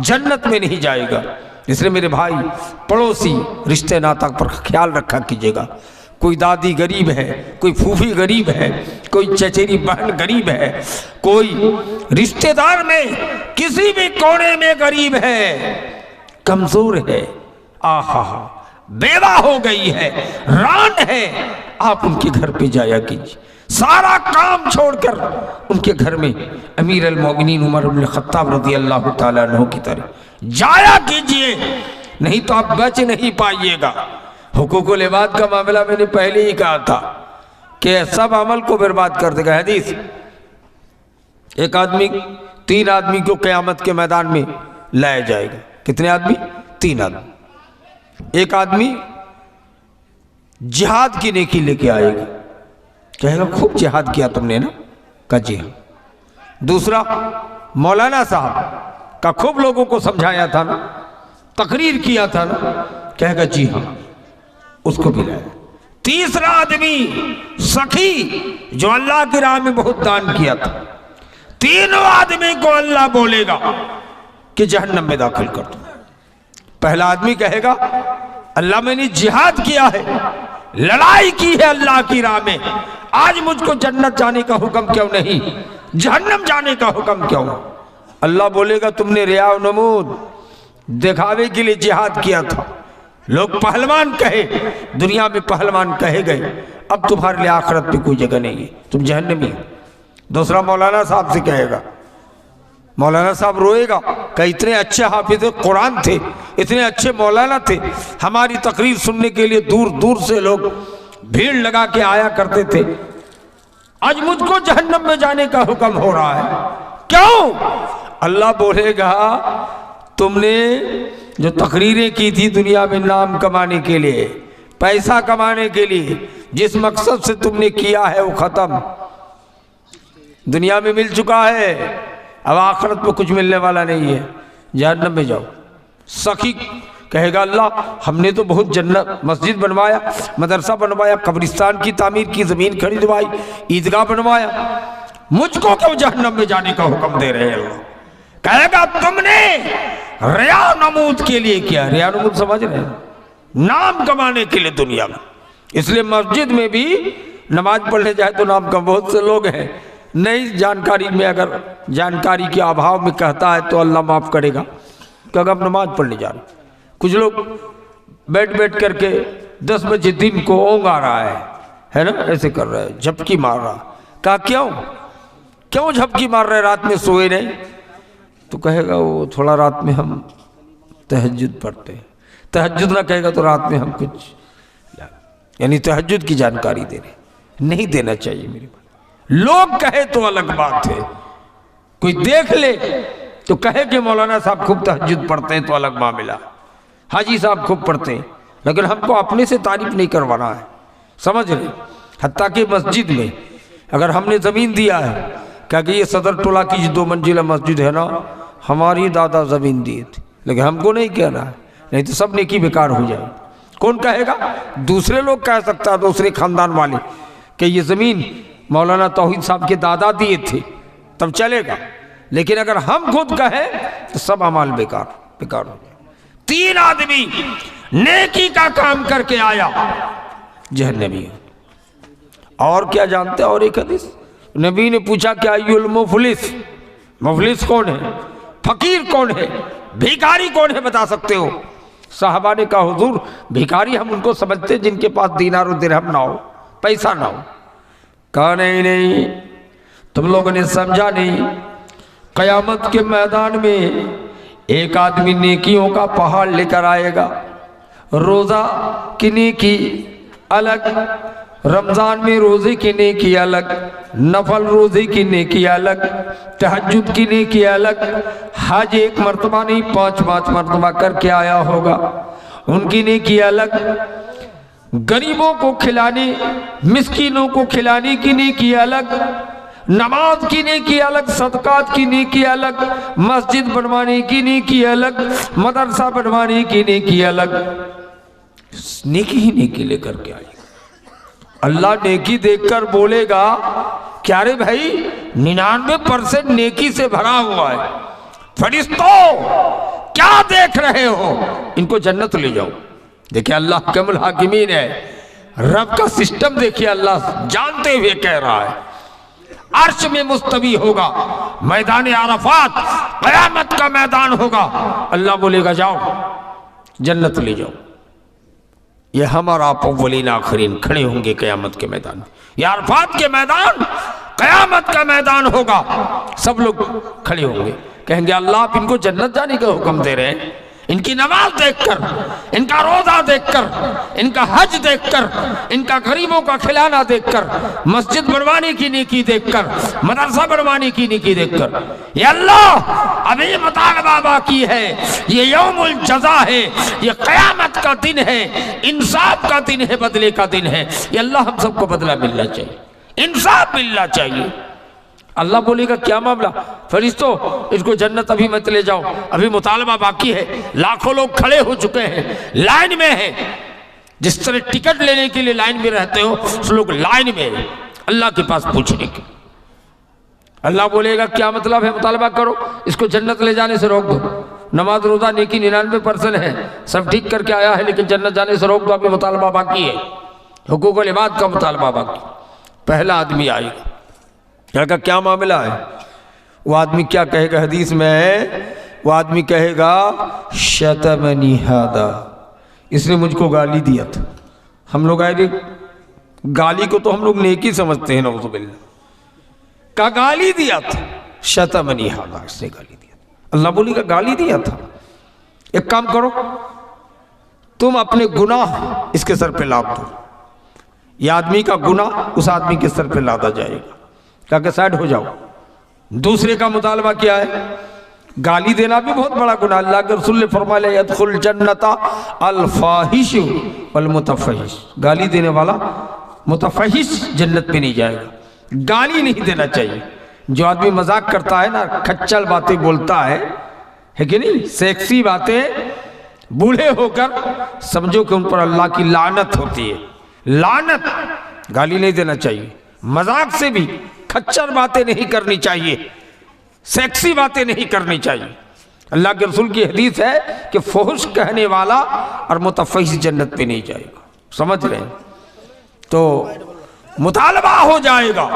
جنت میں نہیں جائے گا۔ اس لیے میرے بھائی پڑوسی رشتے ناتا پر خیال رکھا کیجئے گا۔ کوئی دادی غریب ہے، کوئی پھوپھی غریب ہے، کوئی چچیری بہن غریب ہے، کوئی رشتہ دار میں کسی بھی کونے میں غریب ہے، کمزور ہے، آہا بیوہ ہو گئی ہے، ران ہے، آپ ان کے گھر پہ جایا کیجئے۔ سارا کام چھوڑ کر ان کے گھر میں امیر المومنین عمر بن الخطاب رضی اللہ تعالیٰ عنہ کی طرح جایا کیجئے، نہیں تو آپ بچ نہیں پائیے گا۔ حقوق العباد کا معاملہ میں نے پہلے ہی کہا تھا کہ سب عمل کو برباد کر دے گا۔ حدیث، ایک آدمی 3 آدمی کو قیامت کے میدان میں لائے جائے گا۔ کتنے آدمی؟ 3 آدمی۔ ایک آدمی جہاد کی نیکی لے کے آئے گا، کہے گا خوب جہاد کیا تم نے نا، کہا جی ہاں۔ دوسرا مولانا صاحب کا خوب لوگوں کو سمجھایا تھا نا، تقریر کیا تھا نا، کہے گا جی ہاں، اس کو بھی لائے۔ تیسرا آدمی سخی، جو اللہ کی راہ میں بہت دان کیا تھا۔ تینوں آدمی کو اللہ بولے گا کہ جہنم میں داخل کر دو۔ پہلا آدمی کہے گا اللہ میں نے جہاد کیا ہے، لڑائی کی ہے اللہ کی راہ میں، آج مجھ کو جنت جانے کا حکم کیوں نہیں، جہنم جانے کا حکم کیوں؟ اللہ بولے گا تم نے ریا و نمود، دکھاوے کے لیے جہاد کیا تھا، لوگ پہلوان کہے، دنیا میں پہلوان کہے گئے، اب تمہارے لیے آخرت پہ کوئی جگہ نہیں ہے، تم جہنمی ہو۔ دوسرا مولانا صاحب سے کہے گا، مولانا صاحب روئے گا کہ اتنے اچھے حافظ قرآن تھے، اتنے اچھے مولانا تھے، ہماری تقریر سننے کے لیے دور دور سے لوگ بھیڑ لگا کے آیا کرتے تھے، آج مجھ کو جہنم میں جانے کا حکم ہو رہا ہے، کیوں؟ اللہ بولے گا تم نے جو تقریریں کی تھی دنیا میں نام کمانے کے لیے، پیسہ کمانے کے لیے، جس مقصد سے تم نے کیا ہے وہ ختم، دنیا میں مل چکا ہے، اب آخرت پہ کچھ ملنے والا نہیں ہے، جہنم میں جاؤ۔ سخی کہے گا اللہ ہم نے تو بہت جنت مسجد بنوایا، مدرسہ بنوایا، قبرستان کی تعمیر کی، زمین خریدوائی، عیدگاہ بنوایا، مجھ کو کیوں جہنم میں جانے کا حکم دے رہے ہیں اللہ؟ کہے گا تم نے ریا نمود کے لیے کیا، ریا نمود سمجھ رہے ہیں، نام کمانے کے لیے دنیا میں۔ اس لیے مسجد میں بھی نماز پڑھنے جائے تو نام کم، بہت سے لوگ ہیں نئی جانکاری میں، اگر جانکاری کے ابھاؤ میں کہتا ہے تو اللہ معاف کرے گا کہ اگر نماز پڑھنے جا رہے۔ کچھ لوگ بیٹھ کر کے 10 بجے دن کو اونگ آ رہا ہے نا، ایسے کر رہا ہے، جھپکی مار رہا۔ کہا کیوں جھپکی مار رہے، رات میں سوئے نہیں؟ تو کہے گا وہ تھوڑا رات میں ہم تہجد پڑھتے ہیں۔ تہجد نہ کہے گا تو رات میں ہم کچھ، یعنی تہجد کی جانکاری دے رہے، نہیں دینا چاہیے میرے بھائی۔ لوگ کہے تو الگ بات ہے، کوئی دیکھ لے تو کہے کہ مولانا صاحب خوب تہجد پڑھتے ہیں تو الگ معاملہ، حاجی صاحب خوب پڑھتے ہیں، لیکن ہم کو اپنے سے تعریف نہیں کروانا ہے، سمجھ رہے؟ حتیٰ کہ مسجد میں اگر ہم نے زمین دیا ہے کہ یہ صدر ٹولہ کی جو 2 منزلہ مسجد ہے نا، ہماری دادا زمین دیے تھے، لیکن ہم کو نہیں کہنا ہے، نہیں تو سب نیکی بیکار ہو جائے۔ کون کہے گا؟ دوسرے لوگ کہہ سکتا ہے، دوسرے خاندان والے، کہ یہ زمین مولانا توحید صاحب کے دادا دیے تھے، تب چلے گا، لیکن اگر ہم خود کہیں تو سب اعمال بیکار ہو جائے۔ 3 آدمی نیکی کا کام کر کے آیا، جہنمی ہے۔ اور کیا جانتے ہیں؟ اور ایک حدیث نبی نے پوچھا کہ ایو المفلس، مفلس کون ہے، فقیر کون ہے، بھیکاری کون ہے، بتا سکتے ہو؟ صحابہ نے کہا حضور بھیکاری ہم ان کو سمجھتے جن کے پاس دینار و درہم نہ ہو، پیسہ نہ ہو۔ کہا نہیں، تم لوگوں نے سمجھا نہیں، قیامت کے میدان میں ایک آدمی نیکیوں کا پہاڑ لے کر آئے گا، روزہ کی نیکی الگ، رمضان میں روزے کی نیکی الگ، نفل روزے کی نیکی الگ، تہجد کی نیکی الگ، حج 1 مرتبہ نہیں 5 مرتبہ کر کے آیا ہوگا، ان کی نیکی الگ، غریبوں کو کھلانے، مسکینوں کو کھلانے کی نیکی الگ، نماز کی نیکی الگ، صدقات کی نیکی الگ، مسجد بنوانے کی نیکی الگ، مدرسہ بنوانے کی نیکی الگ، نیکی ہی نیکی لے کر کے آئے گا۔ اللہ نیکی دیکھ کر بولے گا کیا رے بھائی 99% نیکی سے بھرا ہوا ہے، فرشتوں کیا دیکھ رہے ہو، ان کو جنت لے جاؤ۔ دیکھیں اللہ حکم الحاکمین ہے، رب کا سسٹم دیکھیں، اللہ جانتے ہوئے کہہ رہا ہے عرش میں مستوی ہوگا، میدان عرفات قیامت کا میدان ہوگا، اللہ بولے گا جاؤ جنت لے جاؤ۔ یہ ہم اور آپ اولین آخرین کھڑے ہوں گے قیامت کے میدان، یہ عرفات کے میدان قیامت کا میدان ہوگا، سب لوگ کھڑے ہوں گے، کہیں گے اللہ آپ ان کو جنت جانے کا حکم دے رہے ہیں، ان کی نماز دیکھ کر، ان کا روزہ دیکھ کر، ان کا حج دیکھ کر، ان کا غریبوں کا کھلانا دیکھ کر، مسجد بنوانے کی نیکی دیکھ کر، مدرسہ بنوانے کی نیکی دیکھ کر، یہ اللہ ابھی مطالبہ باقی ہے، یہ یوم الجزا ہے، یہ قیامت کا دن ہے، انصاف کا دن ہے، بدلے کا دن ہے، یہ اللہ ہم سب کو بدلہ ملنا چاہیے، انصاف ملنا چاہیے۔ اللہ بولے گا کیا معاملہ، فرشتوں اس کو جنت ابھی مت لے جاؤ، ابھی مطالبہ باقی ہے، لاکھوں لوگ کھڑے ہو چکے ہیں، لائن میں ہیں، جس طرح ٹکٹ لینے کے لیے لائن میں رہتے ہو اس لوگ لائن میں ہیں اللہ کے پاس پوچھنے کے۔ اللہ بولے گا کیا مطلب ہے، مطالبہ کرو، اس کو جنت لے جانے سے روک دو، نماز روزہ نیکی 99% ہے، سب ٹھیک کر کے آیا ہے، لیکن جنت جانے سے روک دو، ابھی مطالبہ باقی ہے، حقوق العباد کا مطالبہ باقی۔ پہلا آدمی آئے گا، کہا کیا معاملہ ہے، وہ آدمی کیا کہے گا، حدیث میں ہے وہ آدمی کہے گا شتمنی ھذا، اس نے مجھ کو گالی دیا تھا۔ ہم لوگ آئے گالی کو تو ہم لوگ نیکی سمجھتے ہیں، نعوذ باللہ، کہا گالی دیا تھا، شتمنی ھذا، اس نے گالی دیا تھا۔ اللہ بولی گا گالی دیا تھا، ایک کام کرو تم اپنے گناہ اس کے سر پہ لاد دو، یہ آدمی کا گناہ اس آدمی کے سر پہ لادا جائے گا، کہا کہ سائڈ ہو جاؤ۔ دوسرے کا مطالبہ کیا ہے، گالی دینا بھی بہت بڑا گناہ، اللہ کے رسول نے فرمایا یدخل جنت الفاحش والمتفحش، گالی دینے والا متفحش جنت میں نہیں جائے گا، گالی نہیں دینا چاہیے۔ جو آدمی مذاق کرتا ہے نا، کھچل باتیں بولتا ہے کہ نہیں، سیکسی باتیں، بوڑھے ہو کر سمجھو کہ ان پر اللہ کی لعنت ہوتی ہے. لعنت. گالی نہیں دینا چاہیے, مذاق سے بھی کھچر باتیں نہیں کرنی چاہیے, سیکسی باتیں نہیں کرنی چاہیے. اللہ کے رسول کی حدیث ہے کہ فحش کہنے والا اور متفحش جنت پہ نہیں جائے گا. سمجھ رہے ہیں؟ تو مطالبہ ہو جائے گا.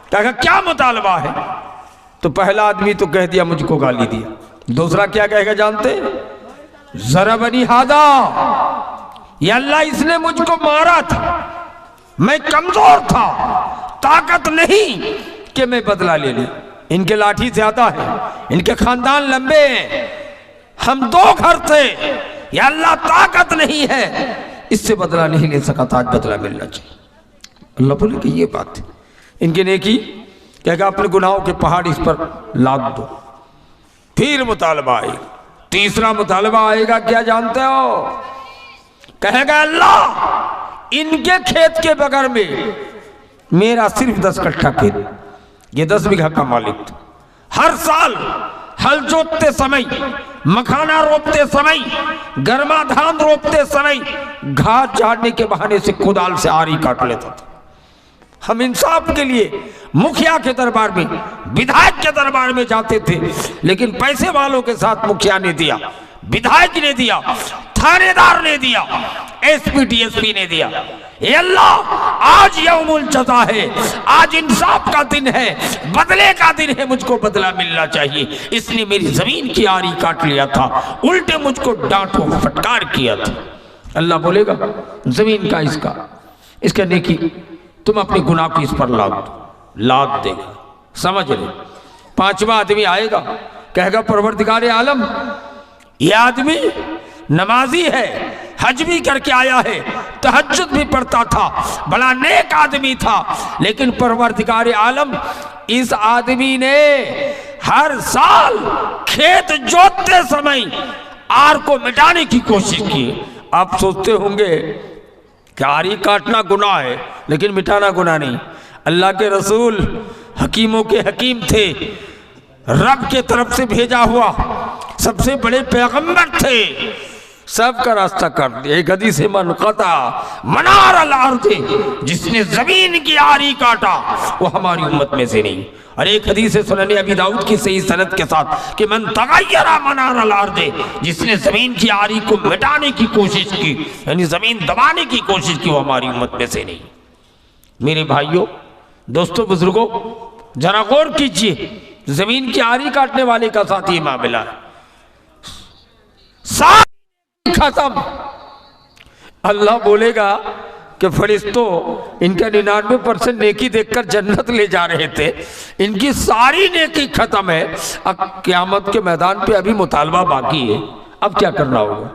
کہا کیا مطالبہ ہے؟ تو پہلا آدمی تو کہہ دیا مجھ کو گالی دیا. دوسرا کیا کہے گا جانتے؟ ضربنی ھذا, یا اللہ اس نے مجھ کو مارا تھا, میں کمزور تھا, طاقت نہیں کہ میں بدلہ لے لوں. ان کے لاٹھی زیادہ ہے, ان کے خاندان لمبے ہیں, ہم 2 گھر تھے, یا اللہ طاقت نہیں ہے, اس سے بدلہ نہیں لے سکا تھا, آج بدلہ ملنا چاہیے. اللہ بولے کہ یہ بات ہے. ان کی نیکی کہے گا اپنے گناہوں کے پہاڑ اس پر لاد دو. پھر مطالبہ آئے گا. تیسرا مطالبہ آئے گا, کیا جانتے ہو؟ کہے گا اللہ ان کے کھیت کے بغیر میں میرا صرف 10 کٹھا کھیت, یہ 10 بیگھہ کا مالک تھا. ہر سال ہل جوتتے سمے, مکھانا روپتے سمے, گرما دھان روپتے سمے گھاس جھاڑنے کے بہانے سے کدال سے آری کاٹ لیتا تھا. ہم انصاف کے لیے مکھیا کے دربار میں, بدھائک کے دربار میں جاتے تھے, لیکن پیسے والوں کے ساتھ مکھیا نے دیا, بدھائک نے دیا, تھانے دار نے دیا, S P D S P نے دیا. اے اللہ آج یوم الجزا ہے, آج انصاف کا دن ہے, بدلے کا دن ہے, مجھ کو بدلہ ملنا چاہیے. اس نے میری زمین کی آری کاٹ لیا تھا, الٹے مجھ کو ڈانٹو پھٹکار کیا تھا. اللہ بولے گا زمین کا اس کا نیکی تم اپنے گناہ کو اس پر لاد دے گا. سمجھ لے. 5واں آدمی آئے گا, کہے گا پروردگار عالم یہ آدمی نمازی ہے, حج بھی کر کے آیا ہے, تہجد بھی پڑھتا تھا, بڑا نیک آدمی تھا, لیکن پروردگار عالم اس آدمی نے ہر سال کھیت جوتتے سمے آر کو مٹانے کی کوشش کی. آپ سوچتے ہوں گے کہ آری کاٹنا گناہ ہے لیکن مٹانا گناہ نہیں. اللہ کے رسول حکیموں کے حکیم تھے, رب کے طرف سے بھیجا ہوا سب سے بڑے پیغمبر تھے, سب کا راستہ کر دیا. ایک حدیث ہے من قطع منار الارض, جس نے زمین کی آری کاٹا وہ ہماری امت میں سے نہیں. اور ایک حدیث ہے سنن ابی داؤد کی صحیح سند کے ساتھ کہ من تغیر منار الارض, جس نے زمین کی آری کو مٹانے کی کوشش کی, یعنی زمین دبانے کی کوشش کی, وہ ہماری امت میں سے نہیں. میرے بھائیوں, دوستوں, بزرگوں, ذرا غور کیجئے, زمین کی آری کاٹنے والے کا ساتھ یہ معاملہ ہے. ختم. اللہ بولے گا کہ فرشتوں ان کا 99% نیکی دیکھ کر جنت لے جا رہے تھے, ان کی ساری نیکی ختم ہے, اب قیامت کے میدان پہ ابھی مطالبہ باقی ہے, اب کیا کرنا ہوگا؟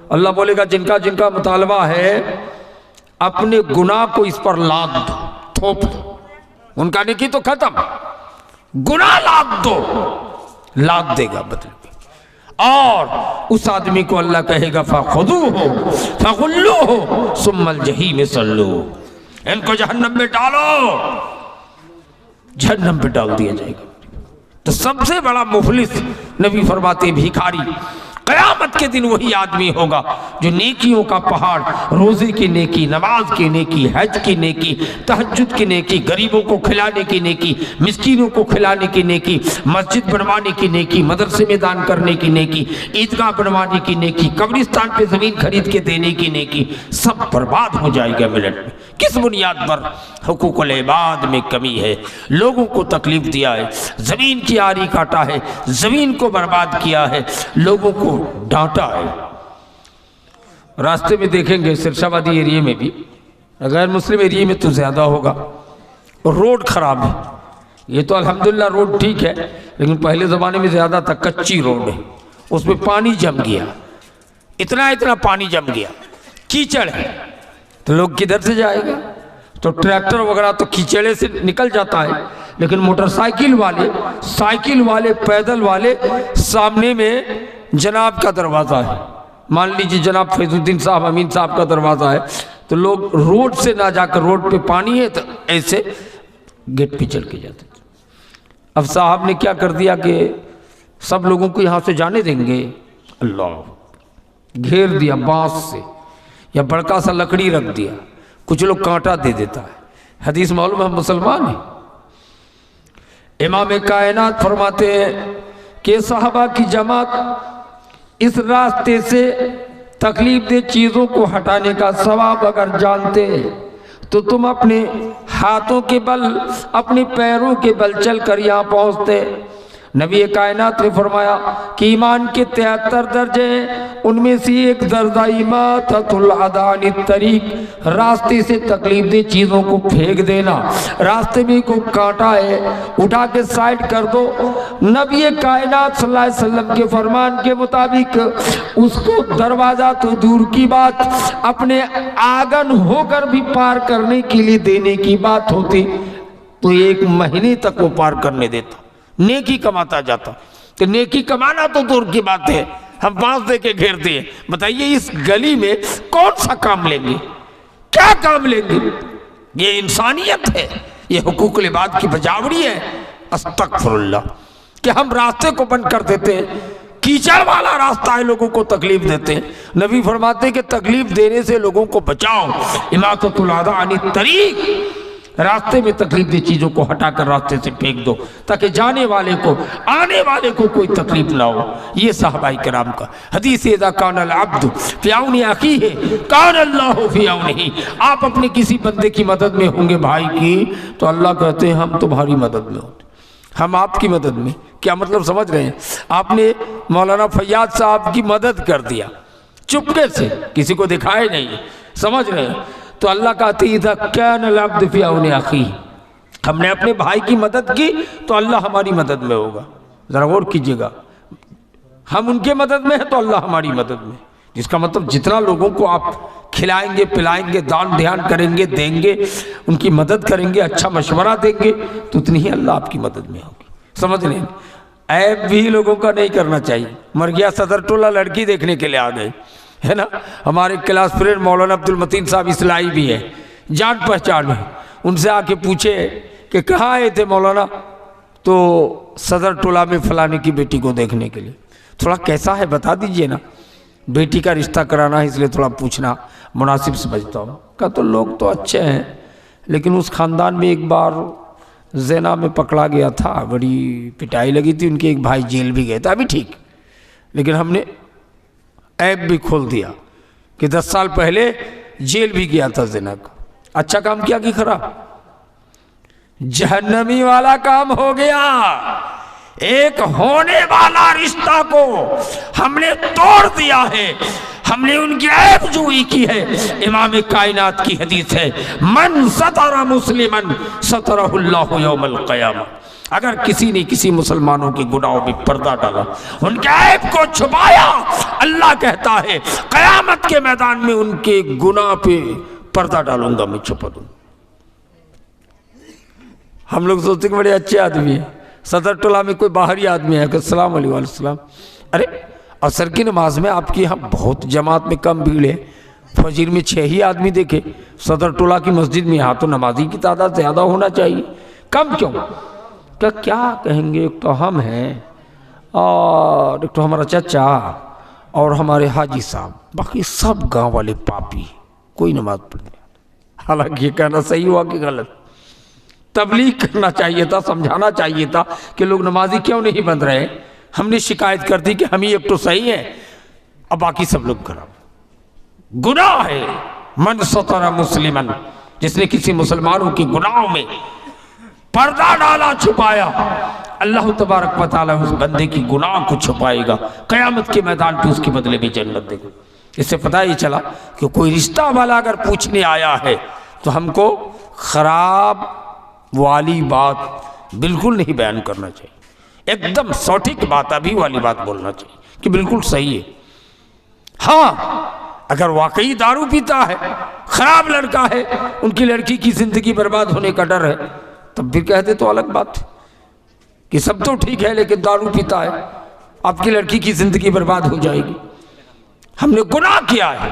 اللہ بولے گا جن کا مطالبہ ہے اپنے گناہ کو اس پر لاد دو, تھوپ دو. ان کا نیکی تو ختم, گناہ لاد دو, لاد دے گا بدل میں. اور اس آدمی کو اللہ کہے گا فَخُذُوهُ فَغُلُّوهُ ثُمَّ الْجَحِيمِ صَلُّوهُ, ان کو جہنم میں ڈالو, جہنم پہ ڈال دیا جائے گا. تو سب سے بڑا مفلس نبی فرماتے بھیکاری قیامت کے دن وہی آدمی ہوگا جو نیکیوں کا پہاڑ, روزے کی نیکی, نماز کی نیکی, حج کی نیکی, تہجد کی نیکی, غریبوں کو کھلانے کی نیکی, مسکینوں کو کھلانے کی نیکی, مسجد بنوانے کی نیکی, مدرسے میں دان کرنے کی نیکی, عیدگاہ بنوانے کی نیکی, قبرستان پہ زمین خرید کے دینے کی نیکی, سب برباد ہو جائے گا ملٹ میں. کس بنیاد پر؟ حقوق العباد میں کمی ہے, لوگوں کو تکلیف دیا ہے, زمین کی آری کاٹا ہے, زمین کو برباد کیا ہے, لوگوں کو ڈانٹا ہے. راستے میں دیکھیں گے سرشابادی ایریے میں بھی, غیر مسلم ایریے میں تو زیادہ ہوگا, روڈ خراب ہے. یہ تو الحمدللہ روڈ ٹھیک ہے, لیکن پہلے زمانے میں زیادہ تھا کچی روڈ ہے, اس میں پانی جم گیا, اتنا پانی جم گیا, کیچڑ ہے, تو لوگ کدھر سے جائے گا؟ تو ٹریکٹر وغیرہ تو کیچڑے سے نکل جاتا ہے, لیکن موٹر سائیکل والے, پیدل والے, سامنے میں جناب کا دروازہ ہے, مان لیجیے جناب فیض الدین صاحب, امین صاحب کا دروازہ ہے, تو لوگ روڈ سے نہ جا کر, روڈ پہ پانی ہے تو ایسے گیٹ پہ چل کے جاتے تھے. اب صاحب نے کیا کر دیا کہ سب لوگوں کو یہاں سے جانے دیں گے. اللہ گھیر دیا بانس سے یا بڑکا سا لکڑی رکھ دیا، کچھ لوگ کانٹا دے دیتا ہے۔ حدیث معلوم ہے، ہم مسلمان ہیں۔ امام کائنات فرماتے ہیں کہ صحابہ کی جماعت اس راستے سے تکلیف دہ چیزوں کو ہٹانے کا ثواب اگر جانتے تو تم اپنے ہاتھوں کے بل، اپنے پیروں کے بل چل کر یہاں پہنچتے۔ نبی کائنات نے فرمایا کہ ایمان کے 73 درجے ہیں، ان میں سے ایک درجہ اماطۃ الاذی عن الطریق، راستے سے تکلیف دہ چیزوں کو پھینک دینا۔ راستے میں کوئی کانٹا ہے، اٹھا کے سائڈ کر دو۔ نبی کائنات صلی اللہ علیہ وسلم کے فرمان کے مطابق اس کو دروازہ تو دور کی بات، اپنے آنگن ہو کر بھی پار کرنے کے لیے دینے کی بات ہوتی تو 1 مہینے تک وہ پار کرنے دیتا، نیکی کماتا جاتا۔ تو نیکی کمانا تو دور کی بات ہے، ہم بانس دے کے گھیر دیے۔ بتائیے اس گلی میں کون سا کام لیں گے؟ کیا کام لیں گے؟ یہ انسانیت ہے، یہ حقوق العباد کی بجاوری ہے۔ استغفر اللہ کہ ہم راستے کو بند کر دیتے ہیں، کیچڑ والا راستہ ہے، لوگوں کو تکلیف دیتے ہیں۔ نبی فرماتے ہیں کہ تکلیف دینے سے لوگوں کو بچاؤ، اماطۃ الاذی عن الطریق، راستے میں تکلیف دی چیزوں کو ہٹا کر راستے سے پھینک دو تاکہ جانے والے کو، آنے والے کو کوئی تکلیف نہ ہو۔ یہ صحابہ کرام کا حدیث اذا کان العبد فی عون اخیہ کان اللہ فی عونہ۔ آپ اپنے کسی بندے کی مدد میں ہوں گے بھائی کی، تو اللہ کہتے ہیں ہم تمہاری مدد میں ہوتے، ہم آپ کی مدد میں۔ کیا مطلب سمجھ رہے ہیں؟ آپ نے مولانا فیاض صاحب کی مدد کر دیا چپکے سے، کسی کو دکھائے نہیں، سمجھ رہے ہیں؟ تو اللہ کہتے ہیں اذا کان العبد فی عون اخیہ، ہم نے اپنے بھائی کی مدد کی تو اللہ ہماری مدد میں ہوگا۔ ذرا غور کیجئے گا، ہم ان کے مدد میں ہیں تو اللہ ہماری مدد میں، جس کا مطلب جتنا لوگوں کو آپ کھلائیں گے، پلائیں گے، دان دھیان کریں گے، دیں گے، ان کی مدد کریں گے، اچھا مشورہ دیں گے، تو اتنی ہی اللہ آپ کی مدد میں ہوگی۔ سمجھ لیں، عیب بھی لوگوں کا نہیں کرنا چاہیے۔ مر گیا صدر ٹولہ لڑکی دیکھنے کے لیے آ گئے، ہے نا؟ ہمارے کلاس فرینڈ مولانا عبد المتین صاحب اصلاحی بھی ہے، جان پہچان ہے، ان سے آ کے پوچھے کہ کہاں آئے تھے مولانا؟ تو صدر ٹولہ میں فلانے کی بیٹی کو دیکھنے کے لیے۔ تھوڑا کیسا ہے بتا دیجئے نا، بیٹی کا رشتہ کرانا ہے، اس لیے تھوڑا پوچھنا مناسب سمجھتا ہوں۔ کہا تو لوگ تو اچھے ہیں، لیکن اس خاندان میں ایک بار زنا میں پکڑا گیا تھا، بڑی پٹائی لگی تھی، ان کے ایک بھائی جیل بھی گئے تھے، ابھی ٹھیک، لیکن ہم نے عیب بھی کھول دیا کہ 10 سال پہلے جیل بھی گیا تھا زنا کا۔ اچھا کام کیا کہ خراب؟ جہنمی والا کام ہو گیا۔ ایک ہونے والا رشتہ کو ہم نے توڑ دیا ہے، ہم نے ان کی عیب جوئی کی ہے۔ امام کائنات کی حدیث ہے من ستر مسلما سترہ اللہ یوم القیامہ، اگر کسی نے کسی مسلمانوں کے گناہوں میں پردہ ڈالا، ان کے عیب کو چھپایا، اللہ کہتا ہے قیامت کے میدان میں ان کے گناہ پہ پردہ ڈالوں گا، میں چھپا دوں۔ ہم لوگ سوچتے کہ بڑے اچھے آدمی ہیں، صدر ٹولہ میں کوئی باہری آدمی ہے کہ السلام علیکم السلام، ارے عصر کی نماز میں آپ کی یہاں بہت جماعت میں کم بھیڑ ہے، فجر میں 6 ہی آدمی دیکھے، صدر ٹولہ کی مسجد میں یہاں تو نمازی کی تعداد زیادہ ہونا چاہیے، کم کیوں؟ تو کیا کہیں گے، ایک تو ہم ہیں اور ایک تو ہمارا چچا اور ہمارے حاجی صاحب، باقی سب گاؤں والے پاپی، کوئی نماز پڑھنے۔ حالانکہ یہ کہنا صحیح ہوا کہ غلط؟ تبلیغ کرنا چاہیے تھا، سمجھانا چاہیے تھا کہ لوگ نمازی کیوں نہیں بن رہے۔ ہم نے شکایت کر دی کہ ہم ہی ایک تو صحیح ہے اور باقی سب لوگ خراب۔ گناہ ہے من ستر مسلما، جس نے کسی مسلمانوں کے گناہوں میں پردہ ڈالا، چھپایا، اللہ تبارک و تعالیٰ اس بندے کی گناہ کو چھپائے گا، قیامت کے میدان پہ اس کے بدلے میں جنت دے گا۔ اس سے پتہ یہ چلا کہ کوئی رشتہ والا اگر پوچھنے آیا ہے تو ہم کو خراب والی بات بالکل نہیں بیان کرنا چاہیے، ایک دم سوٹھک بات ابھی والی بات بولنا چاہیے کہ بالکل صحیح ہے۔ ہاں اگر واقعی دارو پیتا ہے، خراب لڑکا ہے، ان کی لڑکی کی زندگی برباد ہونے کا ڈر ہے، تب بھی کہہ دے تو الگ بات ہے کہ سب تو ٹھیک ہے لیکن دارو پیتا ہے، آپ کی لڑکی کی زندگی برباد ہو جائے گی۔ ہم نے گناہ کیا ہے،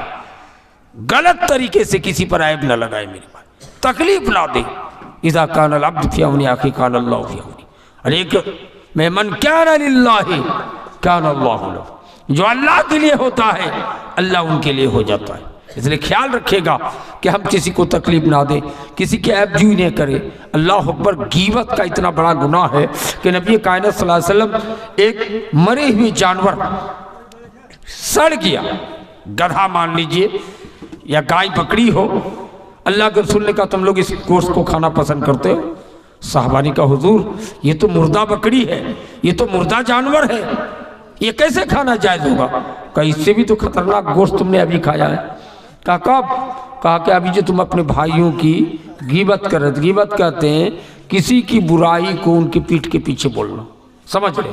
غلط طریقے سے کسی پر عیب نہ لگائے، میرے بھائی تکلیف نہ دے۔ اذا کان العبد فی عون اخیہ کان اللہ فی عونہ، اور ایک میں من کان للہ کان اللہ لہ، جو اللہ کے لیے ہوتا ہے اللہ ان کے لیے ہو جاتا ہے۔ اس لیے خیال رکھے گا کہ ہم کسی کو تکلیف نہ دیں، کسی کی عیب جوئی نہیں کرے۔ اللہ اکبر، غیبت کا اتنا بڑا گناہ ہے کہ نبی کائنات صلی اللہ علیہ وسلم ایک مرے ہوئے جانور سڑ گیا، گدھا مان لیجئے یا گائے بکری ہو، اللہ کے رسول نے کہا تم لوگ اس گوشت کو کھانا پسند کرتے ہو؟ صحابہ نے کہا حضور یہ تو مردہ بکری ہے، یہ تو مردہ جانور ہے، یہ کیسے کھانا جائز ہوگا؟ کہا اس سے بھی تو خطرناک گوشت تم نے ابھی کھایا ہے۔ کہا کب؟ کہا کہ ابھی جو تم اپنے بھائیوں کی غیبت کر رہے، غیبت کہتے ہیں کسی کی برائی کو ان کی پیٹھ کے پیچھے بولنا، سمجھ رہے،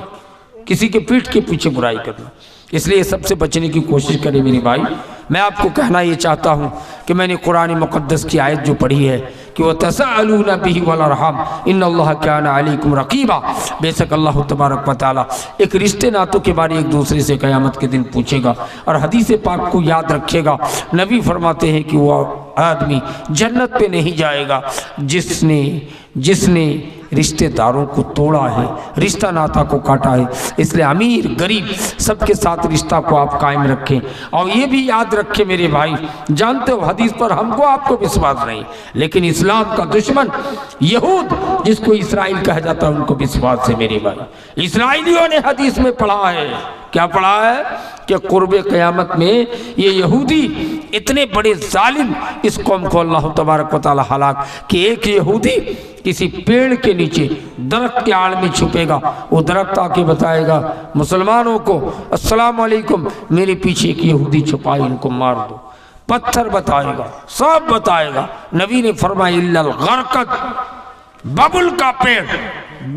کسی کے پیٹھ کے پیچھے برائی کرنا۔ اس لیے سب سے بچنے کی کوشش کرے میرے بھائی۔ میں آپ کو کہنا یہ چاہتا ہوں کہ میں نے قرآن مقدس کی آیت جو پڑھی ہے کہ وَتَسَأَلُونَ بِهِ وَالْأَرْحَامَ إِنَّ اللَّهَ كَانَ عَلَيْكُمْ رَقِيبًا، بے شک اللہ تبارک و تعالیٰ ایک رشتے ناتوں کے بارے ایک دوسرے سے قیامت کے دن پوچھے گا۔ اور حدیث پاک کو یاد رکھے گا، نبی فرماتے ہیں کہ وہ آدمی جنت پہ نہیں جائے گا جس نے رشتہ داروں کو توڑا ہے، رشتہ ناتا کو کاٹا ہے۔ اس لیے امیر غریب سب کے ساتھ رشتہ کو آپ قائم رکھیں۔ اور یہ بھی یاد رکھیں میرے بھائی، جانتے ہو حدیث پر ہم کو آپ کو وشواس نہیں، لیکن اسلام کا دشمن یہود جس کو اسرائیل کہا جاتا ہے ان کو وشواس ہے میرے بھائی۔ اسرائیلیوں نے حدیث میں پڑھا ہے، کیا پڑھا ہے؟ کہ قرب قیامت میں یہ یہودی اتنے بڑے ظالم، اس قوم کو اللہ تبارک و تعالی ہلاک، کہ ایک یہودی کسی پیڑ کے نیچے درخت کے آڑ میں چھپے گا، وہ درخت آ کے بتائے گا مسلمانوں کو السلام علیکم، میرے پیچھے ایک یہودی چھپائے، ان کو مار دو۔ پتھر بتائے گا، سب بتائے گا۔ نبی نے فرمایا الا الغرقد، ببل کا پیڑ،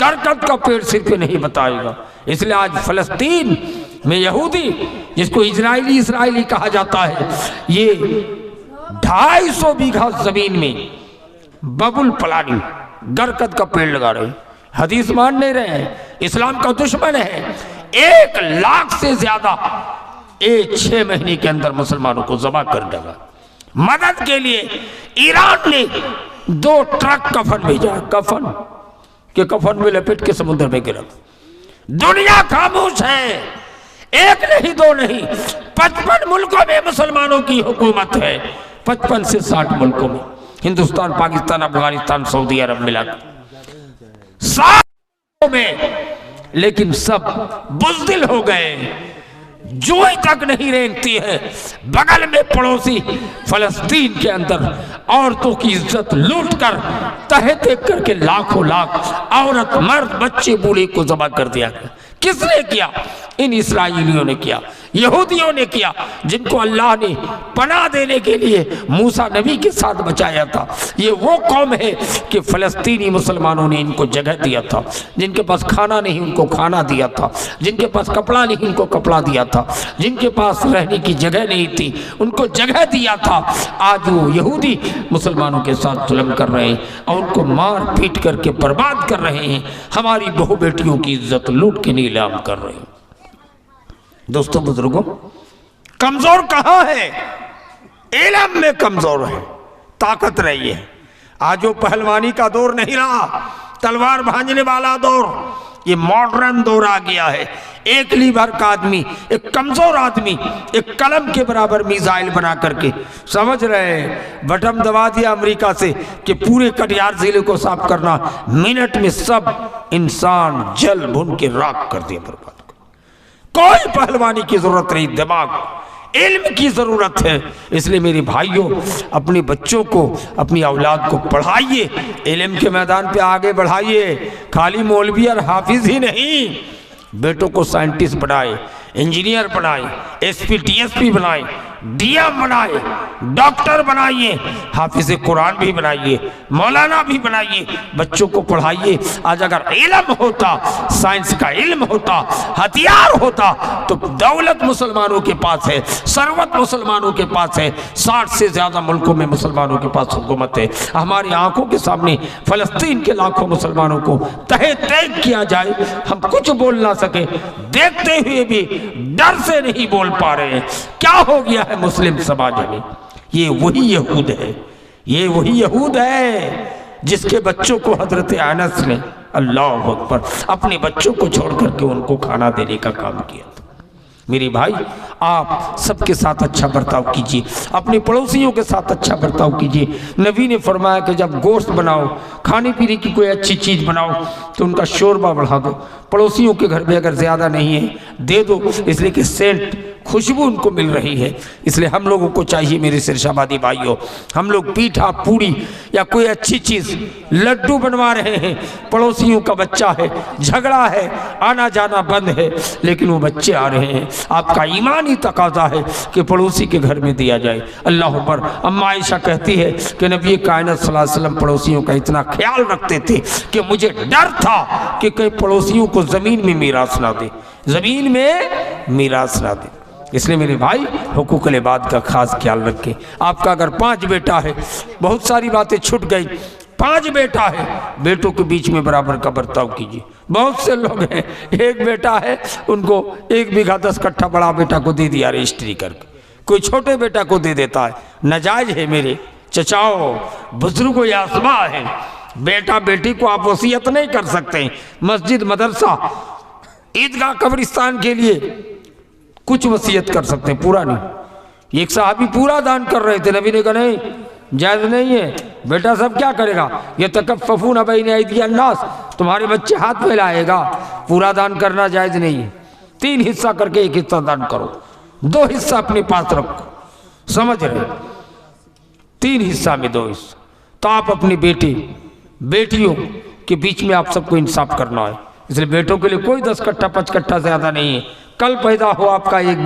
گرکت کا پیڑ صرف نہیں بتائے گا۔ اس لیے آج فلسطین میں یہودی جس کو اسرائیلی کہا جاتا ہے، یہ 250 بیگھہ زمین میں ببل پلانی گرکت کا پیڑ لگا رہے ہیں، حدیث مان نہیں رہے ہیں، اسلام کا دشمن ہے۔ 1 لاکھ سے زیادہ 6 مہینے کے اندر مسلمانوں کو ذبح کر ڈالا۔ مدد کے لیے ایران نے 2 ٹرک کفن بھیجا، کفن کہ کفن میں لپٹ کے سمندر میں گرا۔ دنیا خاموش ہے، 1 نہیں 2 نہیں، 55 ملکوں میں مسلمانوں کی حکومت ہے، 55 سے 60 ملکوں میں، ہندوستان، پاکستان، افغانستان، سعودی عرب ملا کر 60 میں، لیکن سب بزدل ہو گئے، جوئی تک نہیں رینگتی ہے۔ بغل میں پڑوسی فلسطین کے اندر عورتوں کی عزت لوٹ کر تہتے کر کے لاکھوں لاکھ عورت، مرد، بچے، بوڑھے کو ذبح کر دیا گیا۔ کس نے کیا؟ ان اسرائیلیوں نے کیا، یہودیوں نے کیا، جن کو اللہ نے پناہ دینے کے لیے موسیٰ نبی کے ساتھ بچایا تھا۔ یہ وہ قوم ہے کہ فلسطینی مسلمانوں نے ان کو جگہ دیا تھا، جن کے پاس کھانا نہیں ان کو کھانا دیا تھا، جن کے پاس کپڑا نہیں ان کو کپڑا دیا تھا، جن کے پاس رہنے کی جگہ نہیں تھی ان کو جگہ دیا تھا۔ آج وہ یہودی مسلمانوں کے ساتھ ظلم کر رہے ہیں اور ان کو مار پیٹ کر کے برباد کر رہے ہیں، ہماری بہو بیٹیوں کی عزت لوٹ کے نیلام کر رہے ہیں۔ دوستو بزرگوں، کمزور کہاں ہے؟ علم میں کمزور ہے، طاقت رہی ہے۔ آج وہ پہلوانی کا دور نہیں رہا، تلوار بھانجنے والا دور، یہ ماڈرن دور آ گیا ہے۔ ایک لیور کا آدمی، ایک کمزور آدمی، ایک قلم کے برابر میزائل بنا کر کے، سمجھ رہے ہیں، بٹم دبا دیا امریکہ سے کہ پورے کٹیہار ضلع کو صاف کرنا، منٹ میں سب انسان جل بھن کے راکھ کر دیا، برباد۔ کوئی پہلوانی کی ضرورت نہیں، دماغ علم کی ضرورت ہے۔ اس لیے میرے بھائیوں، اپنے بچوں کو، اپنی اولاد کو پڑھائیے، علم کے میدان پہ آگے بڑھائیے۔ خالی مولوی اور حافظ ہی نہیں، بیٹوں کو سائنٹسٹ بنائے، انجینئر بنائے، S P D S P بنائے، ڈی ایم بنائے، ڈاکٹر بنائیے، حافظ قرآن بھی بنائیے، مولانا بھی بنائیے، بچوں کو پڑھائیے۔ آج اگر علم ہوتا، سائنس کا علم ہوتا، ہتھیار ہوتا، تو دولت مسلمانوں کے پاس ہے، ثروت مسلمانوں کے پاس ہے، 60 سے زیادہ ملکوں میں مسلمانوں کے پاس حکومت ہے۔ ہماری آنکھوں کے سامنے فلسطین کے لاکھوں مسلمانوں کو تہہ تیگ کیا جائے، ہم کچھ بول نہ سکے، دیکھتے ہوئے بھی ڈر سے نہیں بول پا رہے ہیں۔ کیا ہو گیا ہے مسلم سماج میں؟ یہ وہی یہود ہے، یہ وہی یہود ہے جس کے بچوں کو حضرت انس نے، اللہ اکبر، اپنے بچوں کو چھوڑ کر کے ان کو کھانا دینے کا کام کیا تھا۔ میرے بھائی آپ سب کے ساتھ اچھا برتاؤ کیجیے، اپنے پڑوسیوں کے ساتھ اچھا برتاؤ کیجیے۔ نبی نے فرمایا کہ جب گوشت بناؤ، کھانے پینے کی کوئی اچھی چیز بناؤ تو ان کا شوربہ بڑھا دو، پڑوسیوں کے گھر میں اگر زیادہ نہیں ہے دے دو، اس لیے کہ سینٹ خوشبو ان کو مل رہی ہے۔ اس لیے ہم لوگوں کو چاہیے میرے سرشابادی بھائیوں، ہم لوگ پیٹھا پوڑی یا کوئی اچھی چیز لڈو بنوا رہے ہیں، پڑوسیوں کا بچہ ہے، جھگڑا ہے، آنا جانا بند ہے، لیکن وہ بچے آ رہے ہیں، آپ کا ایمانی تقاضا ہے کہ پڑوسی کے گھر میں دیا جائے۔ اللہ اکبر۔ اما عائشہ کہتی ہے کہ نبی کائنات صلی اللہ علیہ وسلم پڑوسیوں کا اتنا خیال رکھتے تھے کہ مجھے ڈر تھا کہ کئی پڑوسیوں کو زمین میں میراث نہ دے، زمین میں میراث نہ دے۔ اس لیے میرے بھائی حقوق العباد کا خاص خیال رکھیں۔ آپ کا اگر 5 بیٹا ہے، بہت ساری باتیں چھٹ گئی، 5 بیٹا ہے، بیٹوں کے بیچ میں برابر کا برتاؤ کیجیے۔ بہت سے لوگ ہیں 1 بیٹا ہے، ان کو 1 بیگھہ 10 کٹھا بڑا بیٹا کو دے دیا رجسٹری کر کے، کوئی چھوٹے بیٹا کو دے دیتا ہے، ناجائز ہے۔ میرے چچاؤ، بزرگوں یا اسبا ہیں، بیٹا بیٹی کو آپ وصیت نہیں کر سکتے۔ مسجد، مدرسہ، عیدگاہ، قبرستان کے لیے کچھ وصیت کر سکتے ہیں، پورا نہیں۔ ایک صحابی پورا دان کر رہے تھے، نبی نے کہا نہیں، جائز نہیں ہے، بیٹا سب کیا کرے گا؟ یتکففون بین ایدی الناس، تمہارے بچے ہاتھ پھیلائے گا، پورا دان کرنا جائز نہیں ہے۔ 3 حصہ کر کے 1 حصہ دان کرو، 2 حصہ اپنے پاس رکھو، سمجھ رہے؟ 3 حصہ میں 2 حصہ۔ تو آپ اپنی بیٹیوں کے بیچ میں آپ سب کو انصاف کرنا ہے۔ اس لیے بیٹوں کے لیے کوئی 10 کٹھا 5 کٹھا زیادہ نہیں ہے۔ کل پیدا ہو آپ کا ایک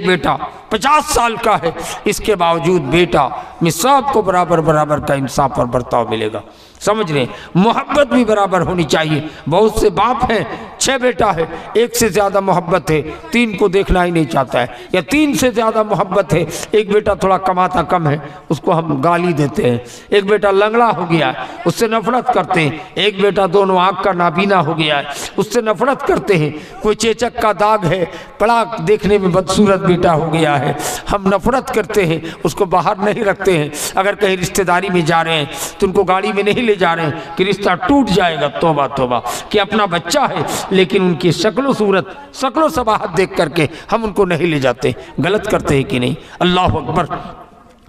بیٹا 50 سال کا ہے، اس کے باوجود بیٹا میں سب کو برابر کا انصاف اور برتاؤ ملے گا، سمجھ رہے ہیں؟ محبت بھی برابر ہونی چاہیے۔ بہت سے باپ ہیں 6 بیٹا ہے، 1 سے زیادہ محبت ہے، 3 کو دیکھنا ہی نہیں چاہتا ہے، یا 3 سے زیادہ محبت ہے، 1 بیٹا تھوڑا کماتا کم ہے، اس کو ہم گالی دیتے ہیں، 1 بیٹا لنگڑا ہو گیا ہے، اس سے نفرت کرتے ہیں، 1 بیٹا دونوں آنکھ کا نابینا ہو گیا ہے، اس سے نفرت کرتے ہیں، کوئی چیچک کا داغ ہے، بڑا دیکھنے میں بدصورت بیٹا ہو گیا ہے، ہم نفرت کرتے ہیں، اس کو باہر نہیں رکھتے ہیں۔ اگر کہیں رشتہ داری میں جا رہے ہیں تو ان کو گاڑی میں نہیں لے جا رہے ہیں کہ رشتہ ٹوٹ جائے گا، توبہ توبہ، کہ اپنا بچہ ہے لیکن ان کی شکل و صورت، شکل و صباحت دیکھ کر کے ہم ان کو نہیں لے جاتے۔ غلط کرتے ہیں کہ نہیں؟ اللہ اکبر۔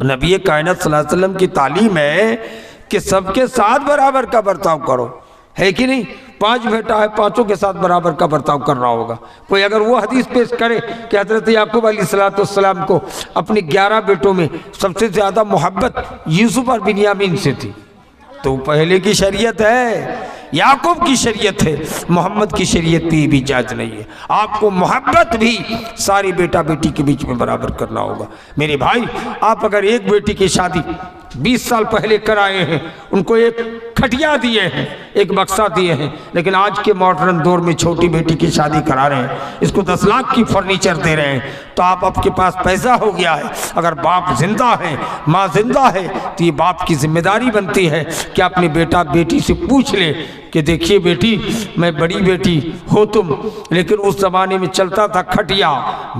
نبی کائنات صلی اللہ علیہ وسلم کی تعلیم ہے کہ سب کے ساتھ برابر کا برتاؤ کرو، ہے کہ نہیں؟ 5 بیٹا ہے، 5 کے ساتھ برابر کا برتاؤ کرنا ہوگا۔ کوئی اگر وہ حدیث پیش کرے کہ حضرت یعقوب علیہ السلام کو اپنی 11 بیٹوں میں سب سے زیادہ محبت یوسف اور بنیامین سے تھی، تو پہلے کی شریعت ہے، یعقوب کی شریعت ہے، محمد کی شریعت بھی جائز نہیں ہے۔ آپ کو محبت بھی ساری بیٹا بیٹی کے بیچ میں برابر کرنا ہوگا۔ میرے بھائی، آپ اگر ایک بیٹی کی شادی 20 سال پہلے کرائے ہیں، ان کو ایک کھٹیا دیے ہیں، ایک بکسا دیے ہیں، لیکن آج کے ماڈرن دور میں چھوٹی بیٹی کی شادی کرا رہے ہیں، اس کو 10 لاکھ کی فرنیچر دے رہے ہیں، تو آپ کے پاس پیسہ ہو گیا ہے۔ اگر باپ زندہ ہے، ماں زندہ ہے، تو یہ باپ کی ذمہ داری بنتی ہے کہ اپنے بیٹا بیٹی سے پوچھ لے کہ دیکھیے بیٹی، میں بڑی بیٹی ہو تم، لیکن اس زمانے میں چلتا تھا کھٹیا،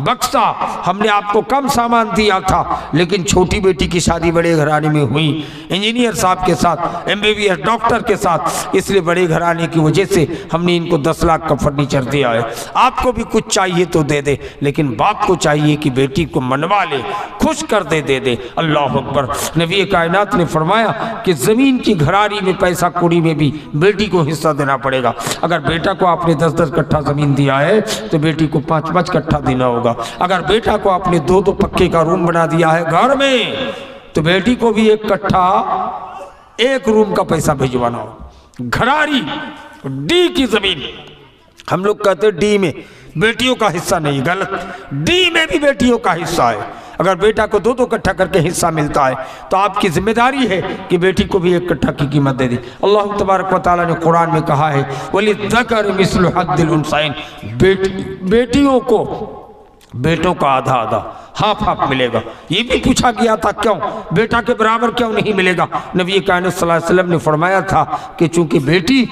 بکسا، ہم نے آپ کو کم سامان دیا تھا، لیکن چھوٹی بیٹی کی شادی بڑے گھرانے میں ہوئی، انجینئر صاحب کے ساتھ، MBBS ڈاکٹر کے ساتھ، اس لیے بڑے گھرانے کی وجہ سے ہم نے ان کو 10 لاکھ کا فرنیچر دیا ہے۔ آپ کو بھی کچھ چاہیے تو دے دے، لیکن باپ کو چاہیے کہ بیٹی کو منوا لے، خوش کر دے دے۔ اللہ اکبر۔ نبی کائنات نے فرمایا کہ زمین کی گھراری میں، پیسہ کوڑی میں بھی بیٹی کو حصہ دینا پڑے گا۔ اگر بیٹا کو آپ نے 10 کٹھا زمین دیا ہے تو بیٹی کو 5 کٹھا دینا ہوگا۔ اگر بیٹا کو آپ نے 2 پکے کا روم بنا دیا ہے گھر میں، تو بیٹی کو بھی 1 کٹھا 1 روم کا پیسہ بھیجوانا ہو۔ گھراری ڈی کی زمین، ہم لوگ کہتے ہیں ڈی میں بیٹیوں کا حصہ نہیں، غلط، ڈی میں بھی بیٹیوں کا حصہ ہے۔ اگر بیٹا کو 2 کٹھا کر کے حصہ ملتا ہے تو آپ کی ذمہ داری ہے کہ بیٹی کو بھی 1 کٹھا کی قیمت دے دی۔ اللہ تبارک و تعالیٰ نے قرآن میں کہا ہے وَلِلذَّكَرِ مِثْلُ حَظِّ الْأُنثَيَيْنِ، بیٹیوں کو بیٹوں کا آدھا ہاف ملے گا۔ یہ بھی پوچھا گیا تھا کیوں بیٹا کے برابر کیوں نہیں ملے گا؟ نبی کائنات صلی اللہ علیہ وسلم نے فرمایا تھا کہ چونکہ بیٹی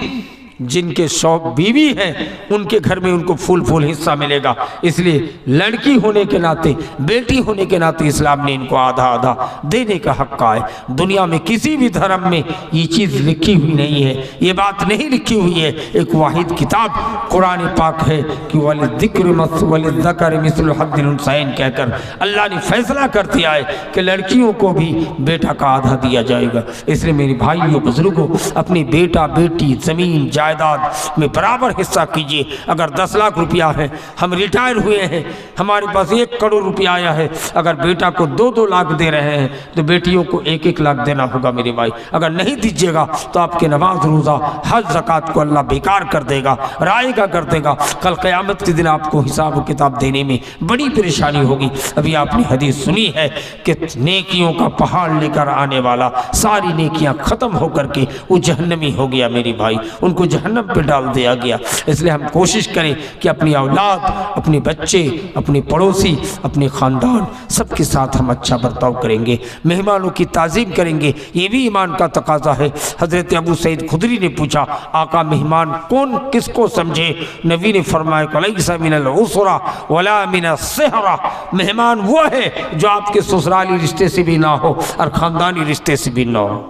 جن کے شوق بیوی ہیں ان کے گھر میں ان کو پھول پھول حصہ ملے گا۔ اس لیے لڑکی ہونے کے ناطے، بیٹی ہونے کے ناطے اسلام نے ان کو آدھا آدھا دینے کا حق ہے۔ دنیا میں کسی بھی دھرم میں یہ چیز لکھی ہوئی نہیں ہے، یہ بات نہیں لکھی ہوئی ہے۔ ایک واحد کتاب قرآن پاک ہے کہ وَلِلذَّكَرِ مِثْلُ حَظِّ الْأُنثَيَيْنِ کہہ کر اللہ نے فیصلہ کر دیا ہے کہ لڑکیوں کو بھی بیٹا کا آدھا دیا جائے گا۔ اس لیے میری بھائیوں بزرگوں، اپنی بیٹا بیٹی زمین جائیداد میں برابر حصہ کیجئے۔ اگر 10 لاکھ روپیہ ہے، ہم ریٹائر ہوئے ہیں، ہمارے پاس 1 کروڑ روپیہ آیا ہے، اگر بیٹا کو 2 لاکھ دے رہے ہیں تو بیٹیوں کو 1 لاکھ دینا ہوگا میرے بھائی۔ اگر نہیں دیجیے گا تو آپ کے نماز روزہ حج زکوٰۃ کو اللہ بیکار کر دے گا، رائے گا کر دے گا۔ کل قیامت کے دن آپ کو حساب و کتاب دینے میں بڑی پریشانی ہوگی۔ ابھی آپ نے حدیث سنی ہے کہ نیکیوں کا پہاڑ لے کر آنے والا ساری نیکیاں ختم ہو کر کے وہ جہنمی ہو گیا میری بھائی، ان کو جہنم پہ ڈال دیا گیا۔ اس لیے ہم کوشش کریں کہ اپنی اولاد، اپنے بچے، اپنے پڑوسی، اپنے خاندان سب کے ساتھ ہم اچھا برتاؤ کریں گے، مہمانوں کی تعظیم کریں گے، یہ بھی ایمان کا تقاضا ہے۔ حضرت ابو سعید خدری نے پوچھا آقا مہمان کون کس کو سمجھے؟ نبی نے فرمایا کہ لیس من العسرہ ولا من الصہرہ، مہمان وہ ہے جو آپ کے سسرالی رشتے سے بھی نہ ہو اور خاندانی رشتے سے بھی نہ ہو،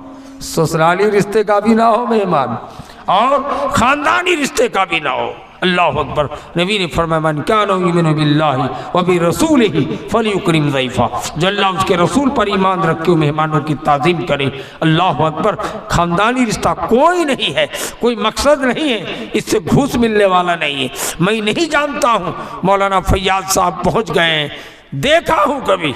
سسرالی رشتے کا بھی نہ ہو مہمان اور خاندانی رشتے کا بھی نہ ہو۔ اللہ اکبر۔ نبی نے فرمایا من کان یؤمن باللہ وبرسولہ فلیکرم ضیفہ، جو اللہ اس کے رسول پر ایمان رکھے مہمانوں کی تعظیم کرے۔ اللہ اکبر۔ خاندانی رشتہ کوئی نہیں ہے، کوئی مقصد نہیں ہے، اس سے گھوس ملنے والا نہیں ہے۔ میں نہیں جانتا ہوں، مولانا فیاض صاحب پہنچ گئے ہیں، دیکھا ہوں کبھی،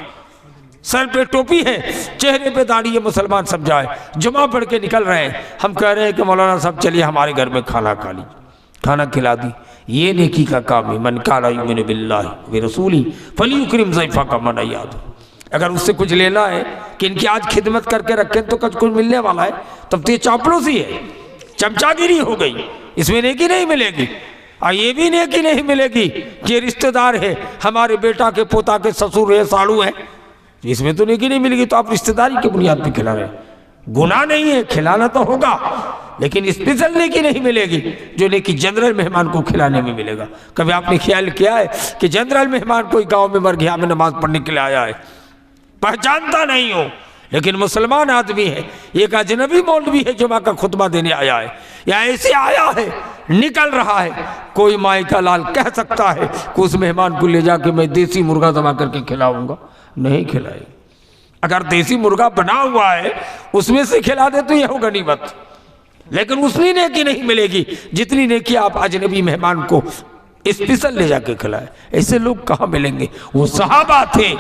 سر پہ ٹوپی ہے، چہرے پہ داڑھی ہے، مسلمان سمجھائے، جمعہ پڑھ کے نکل رہے ہیں، ہم کہہ رہے ہیں کہ مولانا صاحب چلیے ہمارے گھر میں کھانا کھا لیجیے، کھانا کھلا دی۔ یہ نیکی کا کام ہے۔ من کان یؤمن باللہ ورسولہ فلیکرم ضیفہ کا منع یاد۔ اگر اس سے کچھ لینا ہے کہ ان کی آج خدمت کر کے رکھیں تو کچھ ملنے والا ہے، تب تو یہ چاپلوسی ہے، چمچا گیری ہو گئی، اس میں نیکی نہیں ملے گی۔ اور یہ بھی نیکی نہیں ملے گی کہ یہ رشتہ دار ہے، ہمارے بیٹا کے پوتا کے سسر ہے، ساڑو ہے، اس میں تو نیکی نہیں ملے گی، تو آپ رشتہ داری کی بنیاد پہ کھلا رہے ہیں۔ گناہ نہیں ہے، کھلانا تو ہوگا، لیکن اسپیشل نیکی نہیں ملے گی جو نیکی جنرل مہمان کو کھلانے میں ملے گا۔ کبھی آپ نے خیال کیا ہے کہ جنرل مہمان کوئی گاؤں میں مر گیا میں نماز پڑھنے کے لیے آیا ہے، پہچانتا نہیں ہو لیکن مسلمان آدمی ہے، ایک اجنبی مولوی ہے جمعہ کا خطبہ دینے آیا ہے یا ایسے آیا ہے نکل رہا ہے، کوئی مائی کا لال کہہ سکتا ہے کہ اس مہمان کو لے جا کے میں دیسی مرغا ذبح کر کے کھلاؤں گا؟ نہیں کھلائے۔ اگر دیسی مرغا بنا ہوا ہے اس میں سے کھلا دے تو یہ ہو غنیمت، لیکن اتنی نیکی نہیں ملے گی جتنی نیکی آپ اجنبی مہمان کو اسپیشل لے جا کے کھلائے۔ ایسے لوگ کہاں ملیں گے؟ وہ صحابہ تھے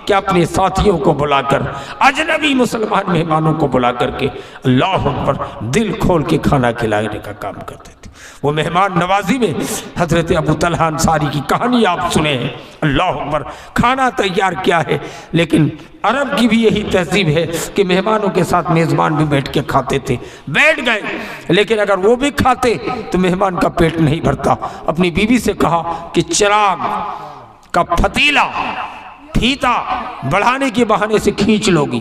کہ اپنے ساتھیوں کو بلا کر، اجنبی مسلمان مہمانوں کو بلا کر کے اللہ اکبر دل کھول کے کھانا کھلانے کا کام کرتے تھے۔ وہ مہمان نوازی میں حضرت ابو طلحہ انصاری کی کہانی آپ سنے ہیں۔ اللہ اکبر۔ کھانا تیار کیا ہے، لیکن عرب کی بھی یہی تہذیب ہے کہ مہمانوں کے ساتھ میزبان بھی بیٹھ کے کھاتے تھے۔ بیٹھ گئے لیکن اگر وہ بھی کھاتے تو مہمان کا پیٹ نہیں بھرتا۔ اپنی بیوی سے کہا کہ چراغ کا پھتیلا پھیتا بڑھانے کے بہانے سے کھینچ لو گی،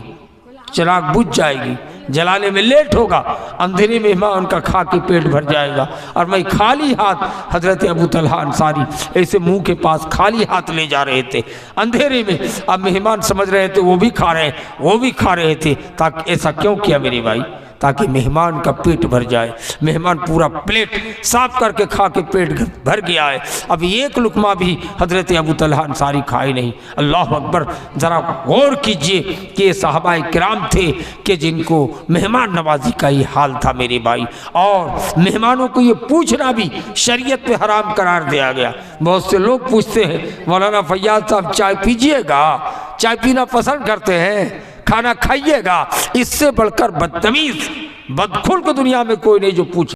چراغ بجھ جائے گی، جلانے میں لیٹ ہوگا، اندھیرے میں مہمان کا کھا کے پیٹ بھر جائے گا۔ اور میں خالی ہاتھ، حضرت ابو طلحہ انصاری ایسے منہ کے پاس خالی ہاتھ لے جا رہے تھے اندھیرے میں۔ اب مہمان سمجھ رہے تھے وہ بھی کھا رہے ہیں، وہ بھی کھا رہے تھے۔ تاکہ ایسا کیوں کیا میرے بھائی؟ تاکہ مہمان کا پیٹ بھر جائے۔ مہمان پورا پلیٹ صاف کر کے کھا کے پیٹ بھر گیا ہے، اب ایک لقمہ بھی حضرت ابو طلحہ انصاری کھائے نہیں۔ اللہ اکبر۔ ذرا غور کیجئے کہ یہ صحابہ کرام تھے کہ جن کو مہمان نوازی کا یہ حال تھا میرے بھائی، اور مہمانوں کو یہ پوچھنا بھی شریعت پہ حرام قرار دیا گیا۔ بہت سے لوگ پوچھتے ہیں مولانا فیاض صاحب چائے پیجئے گا؟ چائے پینا پسند کرتے ہیں، کھانا کھائیے گا؟ اس سے بڑھ کر بدتمیز بدخلق دنیا میں کوئی نہیں جو پوچھ